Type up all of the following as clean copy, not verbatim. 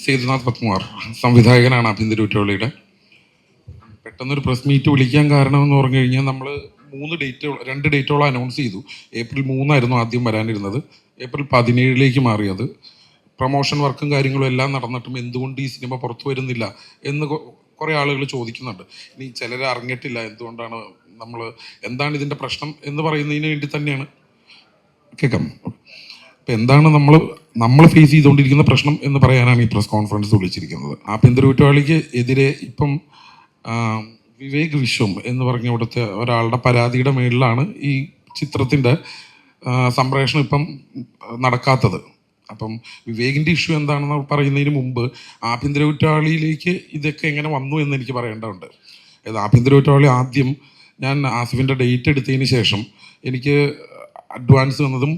സേതുനാഥ് പത്മകുമാർ സംവിധായകനാണ് ആഭ്യന്തര കുറ്റവാളിയുടെ. പെട്ടെന്നൊരു പ്രസ് മീറ്റ് വിളിക്കാൻ കാരണം എന്ന് പറഞ്ഞു കഴിഞ്ഞാൽ നമ്മൾ രണ്ട് ഡേറ്റോളം അനൗൺസ് ചെയ്തു. ഏപ്രിൽ 3 ആദ്യം വരാനിരുന്നത്. ഏപ്രിൽ 17 മാറിയത്. പ്രൊമോഷൻ വർക്കും കാര്യങ്ങളും എല്ലാം നടന്നിട്ടും എന്തുകൊണ്ട് ഈ സിനിമ പുറത്തു വരുന്നില്ല എന്ന് കുറേ ആളുകൾ ചോദിക്കുന്നുണ്ട്. ഇനി ചിലർ അറിഞ്ഞിട്ടില്ല എന്തുകൊണ്ടാണ് എന്താണ് ഇതിൻ്റെ പ്രശ്നം എന്ന് പറയുന്നതിന് വേണ്ടി തന്നെയാണ്. കേൾക്കാം. അപ്പം എന്താണ് നമ്മൾ ഫേസ് ചെയ്തുകൊണ്ടിരിക്കുന്ന പ്രശ്നം എന്ന് പറയാനാണ് ഈ പ്രസ് കോൺഫറൻസ് വിളിച്ചിരിക്കുന്നത്. ആഭ്യന്തര കുറ്റവാളിക്ക് എതിരെ ഇപ്പം വിവേക് വിശ്വം എന്ന് പറഞ്ഞ ഇവിടുത്തെ ഒരാളുടെ പരാതിയുടെ മേളിലാണ് ഈ ചിത്രത്തിൻ്റെ സംപ്രേഷണം ഇപ്പം നടക്കാത്തത്. അപ്പം വിവേകിൻ്റെ ഇഷ്യൂ എന്താണെന്ന് പറയുന്നതിന് മുമ്പ് ആഭ്യന്തര കുറ്റവാളിയിലേക്ക് ഇതൊക്കെ എങ്ങനെ വന്നു എന്ന് എനിക്ക് പറയേണ്ടതുണ്ട്. ആഭ്യന്തര കുറ്റവാളി ആദ്യം ഞാൻ ആസിഫിൻ്റെ ഡേറ്റ് എടുത്തതിന് ശേഷം എനിക്ക് അഡ്വാൻസ് വന്നതും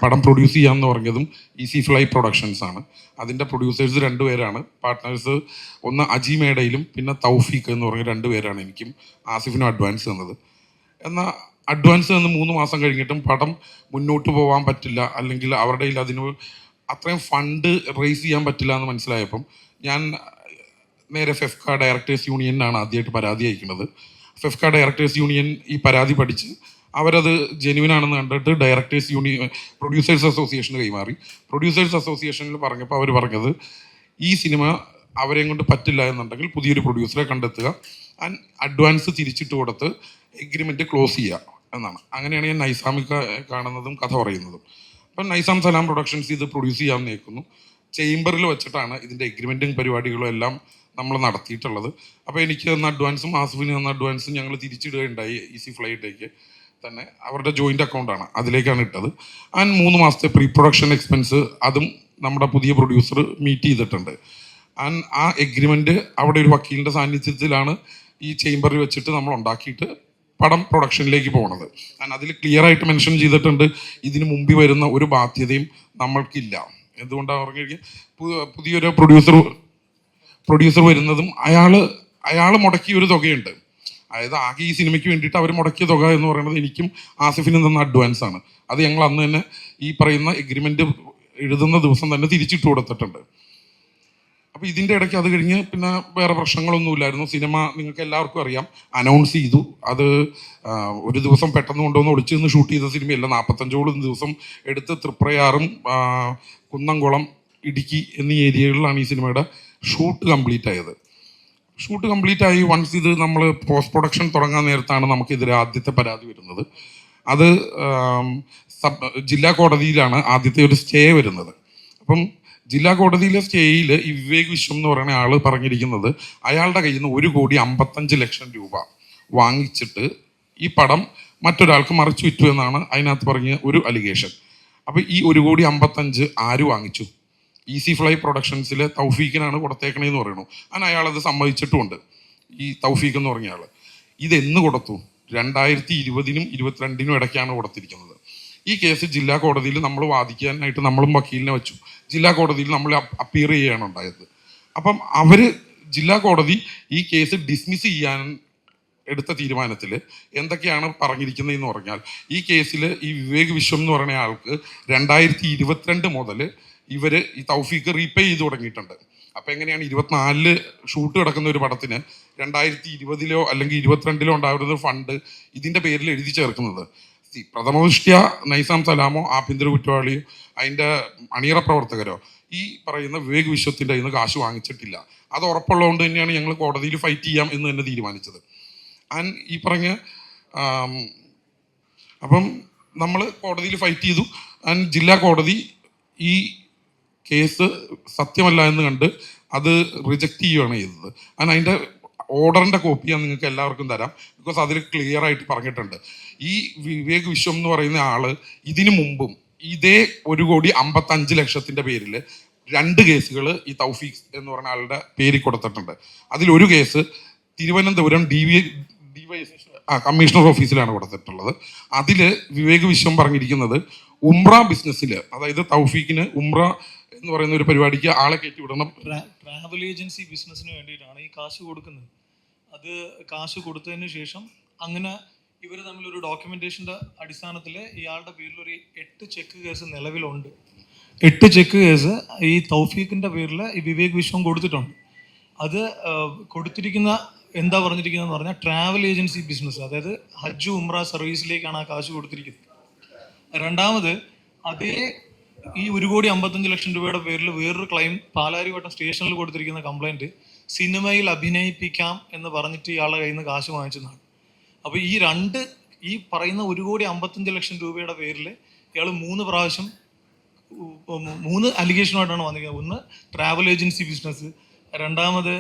പടം പ്രൊഡ്യൂസ് ചെയ്യാമെന്ന് പറഞ്ഞതും ഈസി ഫ്ലൈ പ്രൊഡക്ഷൻസ് ആണ്. അതിൻ്റെ പ്രൊഡ്യൂസേഴ്സ് 2 പേരാണ്. പാർട്ട്നേഴ്സ് ഒന്ന് അജി മേഡയിലും പിന്നെ തൗഫീഖ് എന്ന് പറഞ്ഞ 2 പേരാണ് എനിക്കും ആസിഫിനും അഡ്വാൻസ് തന്നത്. എന്നാൽ അഡ്വാൻസ് തന്ന് 3 മാസം കഴിഞ്ഞിട്ടും പടം മുന്നോട്ട് പോകാൻ പറ്റില്ല, അല്ലെങ്കിൽ അവരുടെ കയ്യിൽ അതിന് അത്രയും ഫണ്ട് റേസ് ചെയ്യാൻ പറ്റില്ല എന്ന് മനസ്സിലായപ്പം ഞാൻ നേരെ ഫെഫ്ക ഡയറക്ടേഴ്സ് യൂണിയനാണ് ആദ്യമായിട്ട് പരാതി അയക്കുന്നത്. ഫെഫ്ക ഡയറക്ടേഴ്സ് യൂണിയൻ ഈ പരാതി പഠിച്ച് അവരത് ജെന്യുവിനാണെന്ന് കണ്ടിട്ട് ഡയറക്ടേഴ്സ് യൂണിയൻ പ്രൊഡ്യൂസേഴ്സ് അസോസിയേഷന് കൈമാറി. പ്രൊഡ്യൂസേഴ്സ് അസോസിയേഷനിൽ പറഞ്ഞപ്പോൾ അവർ പറഞ്ഞത് ഈ സിനിമ അവരെയും കൊണ്ട് പറ്റില്ല എന്നുണ്ടെങ്കിൽ പുതിയൊരു പ്രൊഡ്യൂസറെ കണ്ടെത്തുക, അഡ്വാൻസ് തിരിച്ചിട്ട് കൊടുത്ത് എഗ്രിമെൻറ്റ് ക്ലോസ് ചെയ്യുക എന്നാണ്. അങ്ങനെയാണ് ഞാൻ നൈസാമി കാണുന്നതും കഥ പറയുന്നതും. അപ്പം നൈസാം സലാം പ്രൊഡക്ഷൻസ് ഇത് പ്രൊഡ്യൂസ് ചെയ്യാൻ നിൽക്കുന്നു. ചേംബറിൽ വെച്ചിട്ടാണ് ഇതിൻ്റെ എഗ്രിമെൻറ്റും പരിപാടികളും എല്ലാം നമ്മൾ നടത്തിയിട്ടുള്ളത്. അപ്പോൾ എനിക്ക് തന്ന അഡ്വാൻസും ആസിഫിന് തന്ന അഡ്വാൻസും ഞങ്ങൾ തിരിച്ചിടുകയുണ്ടായി. ഈസി ഫ്ലൈറ്റിലേക്ക് തന്നെ അവരുടെ ജോയിൻ്റ് അക്കൗണ്ടാണ്, അതിലേക്കാണ് ഇട്ടത്. 3 മാസത്തെ പ്രീ പ്രൊഡക്ഷൻ എക്സ്പെൻസ് അതും നമ്മുടെ പുതിയ പ്രൊഡ്യൂസർ മീറ്റ് ചെയ്തിട്ടുണ്ട്. ആ എഗ്രിമെൻറ്റ് അവിടെ ഒരു വക്കീലിൻ്റെ സാന്നിധ്യത്തിലാണ് ഈ ചേംബറിൽ വെച്ചിട്ട് നമ്മൾ ഉണ്ടാക്കിയിട്ട് പടം പ്രൊഡക്ഷനിലേക്ക് പോകുന്നത്. അതിൽ ക്ലിയർ ആയിട്ട് മെൻഷൻ ചെയ്തിട്ടുണ്ട് ഇതിന് മുമ്പിൽ വരുന്ന ഒരു ബാധ്യതയും നമ്മൾക്കില്ല. എന്തുകൊണ്ടാണ് പറഞ്ഞു കഴിഞ്ഞാൽ പുതിയൊരു പ്രൊഡ്യൂസർ വരുന്നതും അയാൾ മുടക്കിയ ഒരു തുകയുണ്ട്. അതായത് ആകെ ഈ സിനിമയ്ക്ക് വേണ്ടിയിട്ട് അവർ മുടക്കിയ തുക എന്ന് പറയുന്നത് എനിക്കും ആസിഫിനും തന്ന അഡ്വാൻസ് ആണ്. അത് ഞങ്ങൾ അന്ന് തന്നെ ഈ പറയുന്ന എഗ്രിമെൻറ്റ് എഴുതുന്ന ദിവസം തന്നെ തിരിച്ചിട്ട് കൊടുത്തിട്ടുണ്ട്. അപ്പോൾ ഇതിൻ്റെ ഇടയ്ക്ക് അത് കഴിഞ്ഞ് പിന്നെ വേറെ പ്രശ്നങ്ങളൊന്നുമില്ലായിരുന്നു. സിനിമ നിങ്ങൾക്ക് എല്ലാവർക്കും അറിയാം, അനൗൺസ് ചെയ്തു. അത് ഒരു ദിവസം പെട്ടെന്ന് കൊണ്ടുവന്ന് ഒളിച്ചു നിന്ന് ഷൂട്ട് ചെയ്ത സിനിമയല്ല. 45ഓളം ദിവസം എടുത്ത് തൃപ്രയാറും കുന്നംകുളം, ഇടുക്കി എന്നീ ഏരിയകളിലാണ് ഈ സിനിമയുടെ ഷൂട്ട് കംപ്ലീറ്റ് ആയത്. ഷൂട്ട് കംപ്ലീറ്റ് ആയി വൺസ് ഇത് നമ്മൾ പോസ്റ്റ് പ്രൊഡക്ഷൻ തുടങ്ങാൻ നേരത്താണ് നമുക്കെതിരെ ആദ്യത്തെ പരാതി വരുന്നത്. അത് ജില്ലാ കോടതിയിലാണ് ആദ്യത്തെ ഒരു സ്റ്റേ വരുന്നത്. അപ്പം ജില്ലാ കോടതിയിലെ സ്റ്റേയിൽ ഈ വിവേക് വിശ്വം എന്ന് പറയുന്ന ആൾ പറഞ്ഞിരിക്കുന്നത് അയാളുടെ കയ്യിൽ നിന്ന് 1,55,00,000 രൂപ വാങ്ങിച്ചിട്ട് ഈ പടം മറ്റൊരാൾക്ക് മറിച്ചു വിറ്റു എന്നാണ് അതിനകത്ത് പറഞ്ഞ ഒരു അലിഗേഷൻ. അപ്പോൾ ഈ 1,55,00,000 ആര് വാങ്ങിച്ചു? ഈസി ഫ്ലൈ പ്രൊഡക്ഷൻസിലെ തൗഫീഖിനാണ് കൊടുത്തേക്കണേന്ന് പറയുന്നു. അയാളത് സമ്മതിച്ചിട്ടുമുണ്ട്. ഈ തൗഫീഖ് എന്ന് പറഞ്ഞ ആൾ ഇതെന്ന് കൊടുത്തു? 2020-നും 2022-നും ഇടയ്ക്കാണ് കൊടുത്തിരിക്കുന്നത്. ഈ കേസ് ജില്ലാ കോടതിയിൽ നമ്മൾ വാദിക്കാനായിട്ട് നമ്മളും വക്കീലിനെ വെച്ചു. ജില്ലാ കോടതിയിൽ നമ്മൾ അപ്പീർ ചെയ്യുകയാണ് ഉണ്ടായത്. അപ്പം ജില്ലാ കോടതി ഈ കേസ് ഡിസ്മിസ് ചെയ്യാൻ എടുത്ത തീരുമാനത്തിൽ എന്തൊക്കെയാണ് പറഞ്ഞിരിക്കുന്നതെന്ന് പറഞ്ഞാൽ, ഈ കേസിൽ ഈ വിവേക് വിശ്വം എന്ന് പറയുന്ന ആൾക്ക് 2022 മുതൽ ഈ തൗഫീഖ് റീപേ ചെയ്ത് തുടങ്ങിയിട്ടുണ്ട്. അപ്പം എങ്ങനെയാണ് 24 ഷൂട്ട് കിടക്കുന്ന ഒരു പടത്തിന് 2020-ലോ അല്ലെങ്കിൽ 2022-ലോ ഉണ്ടായിരുന്ന ഫണ്ട് ഇതിൻ്റെ പേരിൽ എഴുതി ചേർക്കുന്നത്? പ്രഥമദൃഷ്ട്യ നൈസാം സലാമോ ആഭ്യന്തര കുറ്റവാളിയോ അതിൻ്റെ അണിയറ പ്രവർത്തകരോ ഈ പറയുന്ന വിവേക് വിശ്വത്തിൻ്റെ കയ്യിൽ നിന്ന് കാശ് വാങ്ങിച്ചിട്ടില്ല. അത് ഉറപ്പുള്ളതുകൊണ്ട് തന്നെയാണ് ഞങ്ങൾ കോടതിയിൽ ഫൈറ്റ് ചെയ്യാം എന്ന് തന്നെ തീരുമാനിച്ചത്. ഈ പറഞ്ഞ അപ്പം നമ്മൾ കോടതിയിൽ ഫൈറ്റ് ചെയ്തു. ജില്ലാ കോടതി ഈ കേസ് സത്യമല്ല എന്ന് കണ്ട് അത് റിജക്റ്റ് ചെയ്യുകയാണ് ചെയ്തത്. അതിൻ്റെ ഓർഡറിൻ്റെ കോപ്പി ഞാൻ നിങ്ങൾക്ക് എല്ലാവർക്കും തരാം. ബിക്കോസ് അതിൽ ക്ലിയർ ആയിട്ട് പറഞ്ഞിട്ടുണ്ട് ഈ വിവേക് വിശ്വം എന്ന് പറയുന്ന ആൾ ഇതിനു മുമ്പും ഇതേ 1,55,00,000 പേരിൽ 2 കേസുകൾ ഈ തൗഫീഖ് എന്ന് പറഞ്ഞ ആളുടെ പേരിൽ കൊടുത്തിട്ടുണ്ട്. അതിലൊരു കേസ് തിരുവനന്തപുരം കമ്മീഷണർ ഓഫീസിലാണ് കൊടുത്തിട്ടുള്ളത്. അതിൽ വിവേക് വിശ്വം പറഞ്ഞിരിക്കുന്നത് ഉംറ ബിസിനസ്സിൽ, അതായത് തൗഫീഖിന് ഉംറ എന്ന് പറയുന്ന ഒരു പരിപാടിക്ക് ആളെ കയറ്റി വിടണം. ട്രാവൽ ഏജൻസി ബിസിനസ്സിന് വേണ്ടിയിട്ടാണ് ഈ കാശ് കൊടുക്കുന്നത്. അത് കാശ് കൊടുത്തതിന് ശേഷം അങ്ങനെ ഇവർ തമ്മിലൊരു ഡോക്യുമെന്റേഷൻ്റെ അടിസ്ഥാനത്തിൽ ഇയാളുടെ പേരിൽ ഒരു 8 ചെക്ക് കേസ് നിലവിലുണ്ട്. 8 ചെക്ക് കേസ് ഈ തൗഫീഖിൻ്റെ പേരിൽ ഈ വിവേക് വിശ്വം കൊടുത്തിട്ടുണ്ട്. അത് കൊടുത്തിരിക്കുന്ന എന്താ പറഞ്ഞിരിക്കുന്നതെന്ന് പറഞ്ഞാൽ ട്രാവൽ ഏജൻസി ബിസിനസ്, അതായത് ഹജ്ജ് ഉംറ സർവീസിലേക്കാണ് ആ കാശ് കൊടുത്തിരിക്കുന്നത്. രണ്ടാമത് അതേ ഈ 1,55,00,000 രൂപയുടെ പേരിൽ വേറൊരു ക്ലെയിം പാലാരിവട്ടം സ്റ്റേഷനിൽ കൊടുത്തിരിക്കുന്ന കംപ്ലൈൻറ്റ് സിനിമയിൽ അഭിനയിപ്പിക്കാം എന്ന് പറഞ്ഞിട്ട് ഇയാളുടെ കയ്യിൽ നിന്ന് കാശ് വാങ്ങിച്ചതാണ്. അപ്പോൾ ഈ പറയുന്ന 1,55,00,000 രൂപയുടെ പേരിൽ ഇയാൾ 3 പ്രാവശ്യം 3 അലിഗേഷനുമായിട്ടാണ് വന്നിരിക്കുന്നത്. ഒന്ന് ട്രാവൽ ഏജൻസി ബിസിനസ്, രണ്ടാമത്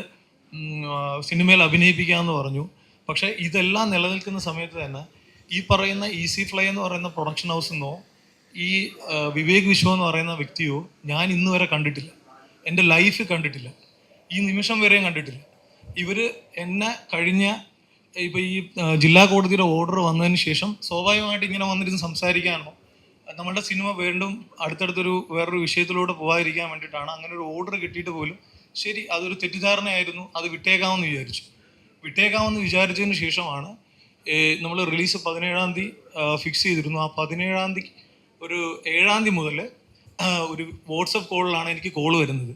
സിനിമയിൽ അഭിനയിപ്പിക്കാമെന്ന് പറഞ്ഞു. പക്ഷേ ഇതെല്ലാം നിലനിൽക്കുന്ന സമയത്ത് തന്നെ ഈ പറയുന്ന ഈസി ഫ്ലൈ എന്ന് പറയുന്ന പ്രൊഡക്ഷൻ ഹൗസിൽ നിന്നോ ഈ വിവേക് വിശ്വ എന്ന് പറയുന്ന വ്യക്തിയോ ഞാൻ ഇന്ന് വരെ കണ്ടിട്ടില്ല, എൻ്റെ ലൈഫ് കണ്ടിട്ടില്ല, ഈ നിമിഷം വരെയും കണ്ടിട്ടില്ല. ഇവർ എന്നെ കഴിഞ്ഞ ഇപ്പോൾ ഈ ജില്ലാ കോടതിയുടെ ഓർഡർ വന്നതിന് ശേഷം സ്വാഭാവികമായിട്ട് ഇങ്ങനെ വന്നിരുന്ന് സംസാരിക്കാനോ നമ്മളുടെ സിനിമ വീണ്ടും അടുത്തടുത്തൊരു വേറൊരു വിഷയത്തിലൂടെ പോകാതിരിക്കാൻ വേണ്ടിയിട്ടാണ് അങ്ങനെ ഒരു ഓർഡർ കിട്ടിയിട്ട് പോലും ശരി അതൊരു തെറ്റിദ്ധാരണയായിരുന്നു, അത് വിട്ടേക്കാമെന്ന് വിചാരിച്ചതിന് ശേഷമാണ് നമ്മൾ റിലീസ് 17-ാം തീയതി ഫിക്സ് ചെയ്തിരുന്നു. ആ 17-ാം തീയതി ഒരു 7-ാം തീയതി മുതൽ ഒരു വാട്സപ്പ് കോളിലാണ് എനിക്ക് കോൾ വരുന്നത്.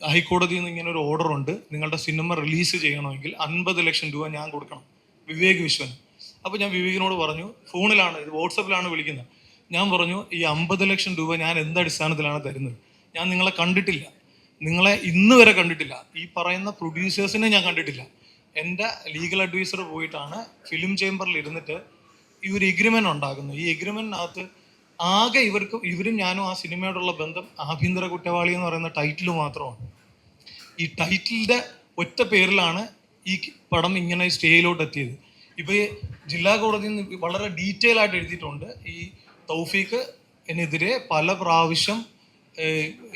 ഹൈക്കോടതിയിൽ നിന്ന് ഇങ്ങനെ ഒരു ഓർഡർ ഉണ്ട്, നിങ്ങളുടെ സിനിമ റിലീസ് ചെയ്യണമെങ്കിൽ 50 ലക്ഷം രൂപ ഞാൻ കൊടുക്കണം വിവേക് വിശ്വന്. അപ്പോൾ ഞാൻ വിവേകിനോട് പറഞ്ഞു, ഫോണിലാണ് ഇത്, വാട്സപ്പിലാണ് വിളിക്കുന്നത്. ഞാൻ പറഞ്ഞു, ഈ 50 ലക്ഷം രൂപ ഞാൻ എന്ത് അടിസ്ഥാനത്തിലാണ് തരുന്നത്? ഞാൻ നിങ്ങളെ കണ്ടിട്ടില്ല, നിങ്ങളെ ഇന്ന് വരെ കണ്ടിട്ടില്ല, ഈ പറയുന്ന പ്രൊഡ്യൂസേഴ്സിനെ ഞാൻ കണ്ടിട്ടില്ല. എൻ്റെ ലീഗൽ അഡ്വൈസർ പോയിട്ടാണ് ഫിലിം ചേംബറിൽ ഇരുന്നിട്ട് ഈ ഒരു എഗ്രിമെൻ്റ് ഉണ്ടാക്കുന്നത്. ഈ എഗ്രിമെൻറ്റിനകത്ത് ആകെ ഇവരും ഞാനും ആ സിനിമയോടുള്ള ബന്ധം ആഭ്യന്തര കുറ്റവാളി എന്ന് പറയുന്ന ടൈറ്റിൽ മാത്രമാണ്. ഈ ടൈറ്റിലിൻ്റെ ഒറ്റ പേരിലാണ് ഈ പടം ഇങ്ങനെ സ്റ്റേയിലോട്ട് എത്തിയത്. ഇപ്പോൾ ഈ ജില്ലാ കോടതിയിൽ നിന്ന് വളരെ ഡീറ്റെയിൽ ആയിട്ട് എഴുതിയിട്ടുണ്ട്, ഈ തൗഫീഖ് എന്നെതിരെ പല പ്രാവശ്യം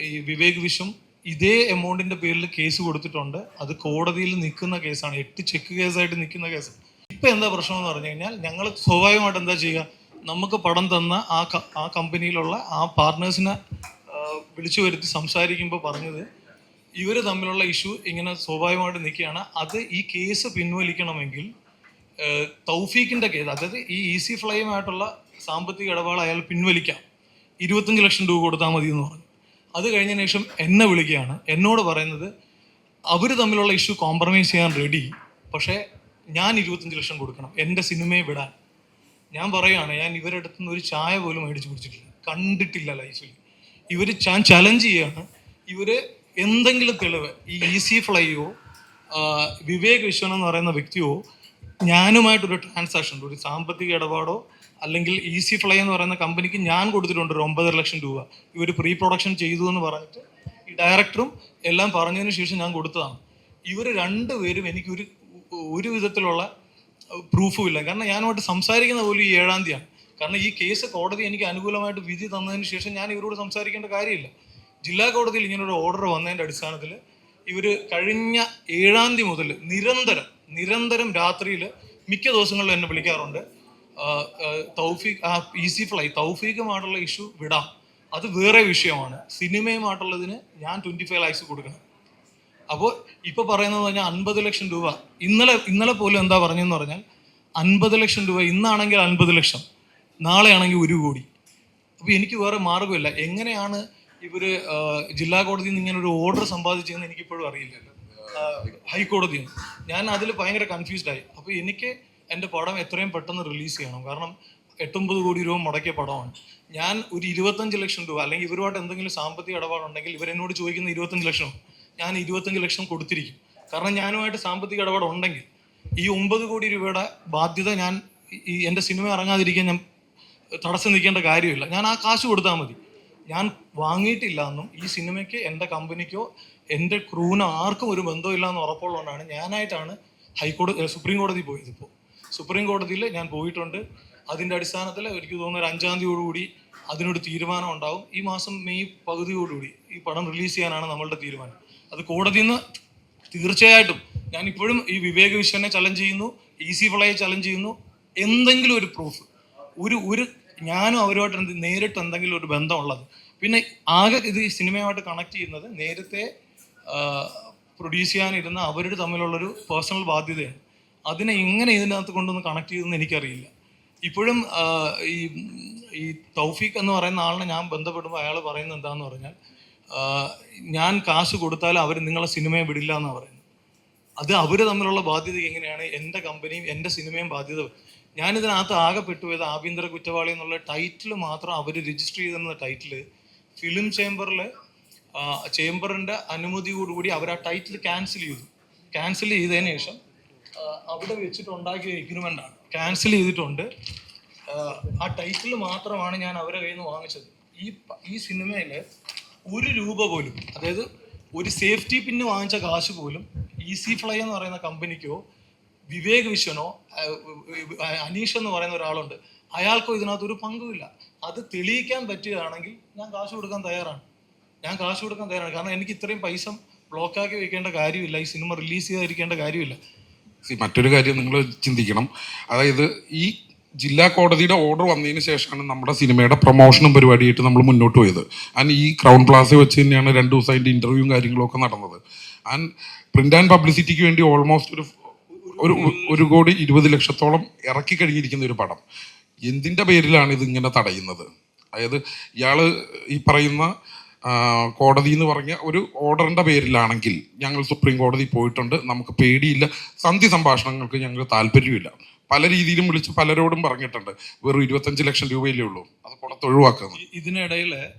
ഈ വിവേക് വിശ്വം ഇതേ എമൗണ്ടിൻ്റെ പേരിൽ കേസ് കൊടുത്തിട്ടുണ്ട്. അത് കോടതിയിൽ നിൽക്കുന്ന കേസാണ്, 8 ചെക്ക് കേസായിട്ട് നിൽക്കുന്ന കേസ്. ഇപ്പം എന്താ പ്രശ്നം എന്ന് പറഞ്ഞു കഴിഞ്ഞാൽ ഞങ്ങൾ സ്വാഭാവികമായിട്ട് എന്താ ചെയ്യുക, നമുക്ക് പടം തന്ന ആ കമ്പനിയിലുള്ള ആ പാർട്ട്നേഴ്സിനെ വിളിച്ചു വരുത്തി സംസാരിക്കുമ്പോൾ പറഞ്ഞത് ഇവർ തമ്മിലുള്ള ഇഷ്യൂ ഇങ്ങനെ സ്വാഭാവികമായിട്ട് നിൽക്കുകയാണ്. അത് ഈ കേസ് പിൻവലിക്കണമെങ്കിൽ തൗഫീഖിൻ്റെ കേസ്, അതായത് ഈ ഈസി ഫ്ലൈയുമായിട്ടുള്ള സാമ്പത്തിക ഇടപാട് അയാൾ പിൻവലിക്കാം, 25 ലക്ഷം രൂപ കൊടുത്താൽ മതി എന്ന് പറഞ്ഞു. അത് കഴിഞ്ഞതിന് ശേഷം എന്നെ വിളിക്കുകയാണ്, എന്നോട് പറയുന്നത് അവർ തമ്മിലുള്ള ഇഷ്യൂ കോംപ്രമൈസ് ചെയ്യാൻ റെഡി, പക്ഷേ ഞാൻ 25 ലക്ഷം കൊടുക്കണം എൻ്റെ സിനിമയെ വിടാൻ. ഞാൻ പറയുകയാണ്, ഞാൻ ഇവരുടെ അടുത്ത് നിന്ന് ഒരു ചായ പോലും മേടിച്ച് കുടിച്ചിട്ടില്ല, കണ്ടിട്ടില്ല ലൈഫിൽ. ഞാൻ ചലഞ്ച് ചെയ്യുകയാണ്, ഇവർ എന്തെങ്കിലും തെളിവ് ഈ ഈസി ഫ്ലൈയോ വിവേക് വിശ്വൻ എന്ന് പറയുന്ന വ്യക്തിയോ ഞാനുമായിട്ടൊരു ട്രാൻസാക്ഷൻ, ഒരു സാമ്പത്തിക ഇടപാടോ അല്ലെങ്കിൽ ഈസി ഫ്ലൈ എന്ന് പറയുന്ന കമ്പനിക്ക് ഞാൻ കൊടുത്തിട്ടുണ്ട് ഒരു 9.5 ലക്ഷം രൂപ, ഇവർ പ്രീ പ്രൊഡക്ഷൻ ചെയ്തു എന്ന് പറഞ്ഞിട്ട് ഈ ഡയറക്ടറും എല്ലാം പറഞ്ഞതിന് ശേഷം ഞാൻ കൊടുത്തതാണ്. ഇവർ രണ്ടുപേരും എനിക്ക് ഒരു വിധത്തിലുള്ള പ്രൂഫും ഇല്ല. കാരണം ഞാനുമായിട്ട് സംസാരിക്കുന്ന പോലും ഈ 7-ാം തീയതിയാണ്. കാരണം ഈ കേസ് കോടതി എനിക്ക് അനുകൂലമായിട്ട് വിധി തന്നതിന് ശേഷം ഞാൻ ഇവരോട് സംസാരിക്കേണ്ട കാര്യമില്ല. ജില്ലാ കോടതിയിൽ ഇങ്ങനൊരു ഓർഡർ വന്നതിൻ്റെ അടിസ്ഥാനത്തിൽ ഇവർ കഴിഞ്ഞ 7-ാം തീയതി മുതൽ നിരന്തരം രാത്രിയിൽ മിക്ക ദിവസങ്ങളിലും എന്നെ വിളിക്കാറുണ്ട്. തൗഫീഖ് ഈസി ഫ്ലൈ തൗഫീഖുമായിട്ടുള്ള ഇഷ്യൂ വിടാം, അത് വേറെ വിഷയമാണ്, സിനിമയുമായിട്ടുള്ളതിന് ഞാൻ 25 lakhs കൊടുക്കണം. അപ്പോൾ ഇപ്പോൾ പറയുന്നത് പറഞ്ഞാൽ 50 ലക്ഷം രൂപ ഇന്നലെ പോലും എന്താ പറഞ്ഞതെന്ന് പറഞ്ഞാൽ 50 ലക്ഷം രൂപ ഇന്നാണെങ്കിൽ 50 ലക്ഷം, നാളെയാണെങ്കിൽ 1 കോടി. അപ്പോൾ എനിക്ക് വേറെ മാർഗ്ഗമില്ല. എങ്ങനെയാണ് ഇവർ ജില്ലാ കോടതിയിൽ നിന്ന് ഇങ്ങനെ ഒരു ഓർഡർ സമ്പാദിച്ചതെന്ന് എനിക്കിപ്പോഴും അറിയില്ലല്ലോ, ഹൈക്കോടതിയിൽ നിന്ന്. ഞാൻ അതിൽ ഭയങ്കര കൺഫ്യൂസ്ഡായി. അപ്പോൾ എനിക്ക് എൻ്റെ പടം എത്രയും പെട്ടെന്ന് റിലീസ് ചെയ്യണം. കാരണം 8-9 കോടി രൂപ മുടക്കിയ പടമാണ്. ഞാൻ ഒരു 25 ലക്ഷം രൂപ അല്ലെങ്കിൽ ഇവരുമായിട്ട് എന്തെങ്കിലും സാമ്പത്തിക ഇടപാടുണ്ടെങ്കിൽ ഇവരെന്നോട് ചോദിക്കുന്ന 25 ലക്ഷം, ഞാൻ 25 ലക്ഷം കൊടുത്തിരിക്കും. കാരണം ഞാനുമായിട്ട് സാമ്പത്തിക ഇടപാടുണ്ടെങ്കിൽ ഈ 9 കോടി രൂപയുടെ ബാധ്യത ഞാൻ ഈ എൻ്റെ സിനിമ ഇറങ്ങാതിരിക്കാൻ ഞാൻ തടസ്സം നിൽക്കേണ്ട കാര്യമില്ല. ഞാൻ ആ കാശ് കൊടുത്താൽ മതി. ഞാൻ വാങ്ങിയിട്ടില്ല എന്നും ഈ സിനിമയ്ക്ക് എൻ്റെ കമ്പനിക്കോ എൻ്റെ ക്രൂവിനോ ആർക്കും ഒരു ബന്ധമില്ല എന്ന് ഉറപ്പുള്ളതുകൊണ്ടാണ് ഞാനായിട്ടാണ് സുപ്രീം കോടതി പോയത്. ഇപ്പോൾ സുപ്രീം കോടതിയിൽ ഞാൻ പോയിട്ടുണ്ട്. അതിൻ്റെ അടിസ്ഥാനത്തിൽ എനിക്ക് തോന്നുന്നു ഒരു 5-ാം തീയതിയോടുകൂടി അതിനൊരു തീരുമാനം ഉണ്ടാവും. ഈ മാസം മെയ് പകുതിയോടുകൂടി ഈ പടം റിലീസ് ചെയ്യാനാണ് നമ്മളുടെ തീരുമാനം. അത് കോടതിയിൽ നിന്ന് തീർച്ചയായിട്ടും ഞാൻ ഇപ്പോഴും ഈ വിവേക് വിശ്വനെ ചലഞ്ച് ചെയ്യുന്നു, ഈസി ഫ്ലൈയെ ചലഞ്ച് ചെയ്യുന്നു. എന്തെങ്കിലും ഒരു പ്രൂഫ്, ഒരു ഞാനും അവരുമായിട്ട് നേരിട്ട് എന്തെങ്കിലും ഒരു ബന്ധമുള്ളത്. പിന്നെ ആകെ ഇത് ഈ സിനിമയുമായിട്ട് കണക്ട് ചെയ്യുന്നത് നേരത്തെ പ്രൊഡ്യൂസ് ചെയ്യാനിരുന്ന അവരുടെ തമ്മിലുള്ളൊരു പേഴ്സണൽ ബാധ്യതയാണ്. അതിനെ എങ്ങനെ ഇതിനകത്ത് കൊണ്ടൊന്ന് കണക്ട് ചെയ്തെന്ന് എനിക്കറിയില്ല. ഇപ്പോഴും ഈ ഈ തൗഫീഖ് എന്ന് പറയുന്ന ആളിനെ ഞാൻ ബന്ധപ്പെടുമ്പോൾ അയാൾ പറയുന്നത് എന്താണെന്ന് പറഞ്ഞാൽ, ആ, ഞാൻ കാശ് കൊടുത്താൽ അവർ നിങ്ങളെ സിനിമയെ വിടില്ല എന്നാണ് പറയുന്നത്. അത് അവർ തമ്മിലുള്ള ബാധ്യത എങ്ങനെയാണ് എൻ്റെ കമ്പനിയും എൻ്റെ സിനിമയും ബാധ്യത? ഞാനിതിനകത്ത് ആകെ പെട്ടുപോയത് ആഭ്യന്തര കുറ്റവാളി എന്നുള്ള ടൈറ്റിൽ മാത്രം അവർ രജിസ്റ്റർ ചെയ്തിരുന്ന ടൈറ്റിൽ ഫിലിം ചേംബറിൻ്റെ അനുമതിയോടുകൂടി അവർ ആ ടൈറ്റിൽ ക്യാൻസൽ ചെയ്തു. ക്യാൻസൽ ചെയ്തതിന് ശേഷം അവിടെ വെച്ചിട്ട് ഉണ്ടാക്കിയ എഗ്രിമെൻ്റ് ആണ്, ക്യാൻസൽ ചെയ്തിട്ടുണ്ട്. ആ ടൈറ്റിൽ മാത്രമാണ് ഞാൻ അവരുടെ കയ്യിൽ നിന്ന് വാങ്ങിച്ചത്. ഈ സിനിമയിൽ ഒരു രൂപ പോലും, അതായത് ഒരു സേഫ്റ്റി പിന്ന് വാങ്ങിച്ച കാശ് പോലും ഈസി ഫ്ലൈ എന്ന് പറയുന്ന കമ്പനിക്കോ വിവേക് വിശ്വനോ അനീഷ് എന്ന് പറയുന്ന ഒരാളുണ്ട്, അയാൾക്കോ ഇതിനകത്ത് ഒരു പങ്കുമില്ല. അത് തെളിയിക്കാൻ പറ്റുകയാണെങ്കിൽ ഞാൻ കാശ് കൊടുക്കാൻ തയ്യാറാണ്. കാരണം എനിക്ക് ഇത്രയും പൈസ ബ്ലോക്കാക്കി വെക്കേണ്ട കാര്യമില്ല, ഈ സിനിമ റിലീസ് ചെയ്തിരിക്കേണ്ട കാര്യമില്ല. മറ്റൊരു കാര്യം നിങ്ങൾ ചിന്തിക്കണം, അതായത് ഈ ജില്ലാ കോടതിയുടെ ഓർഡർ വന്നതിന് ശേഷമാണ് നമ്മുടെ സിനിമയുടെ പ്രൊമോഷനും പരിപാടിയായിട്ട് നമ്മൾ മുന്നോട്ട് പോയത്. ആൻഡ് ഈ ക്രൗൺ പ്ലാസയിൽ വെച്ച് തന്നെയാണ് 2 ദിവസം അതിൻ്റെ ഇൻ്റർവ്യൂവും കാര്യങ്ങളൊക്കെ നടന്നത്. ആൻഡ് പ്രിന്റ് ആൻഡ് പബ്ലിസിറ്റിക്ക് വേണ്ടി ഓൾമോസ്റ്റ് ഒരു 1,20,00,000 ഇറക്കി കഴിഞ്ഞിരിക്കുന്ന ഒരു പടം. എന്തിൻ്റെ പേരിലാണ് ഇതിങ്ങനെ തടയുന്നത്? അതായത് ഇയാൾ ഈ പറയുന്ന കോടതി എന്ന് പറഞ്ഞ ഒരു ഓർഡറിൻ്റെ പേരിലാണെങ്കിൽ ഞങ്ങൾ സുപ്രീം കോടതി പോയിട്ടുണ്ട്, നമുക്ക് പേടിയില്ല, സന്ധി സംഭാഷണങ്ങൾക്ക് ഞങ്ങൾക്ക് താല്പര്യമില്ല, പല രീതിയിലും വിളിച്ച് പലരോടും പറഞ്ഞിട്ടുണ്ട്. വെറും 25 ലക്ഷം രൂപയിലേ ഉള്ളൂ, അത് കൊടുത്തൊഴിവാക്കുന്നത്. ഇതിനിടയിൽ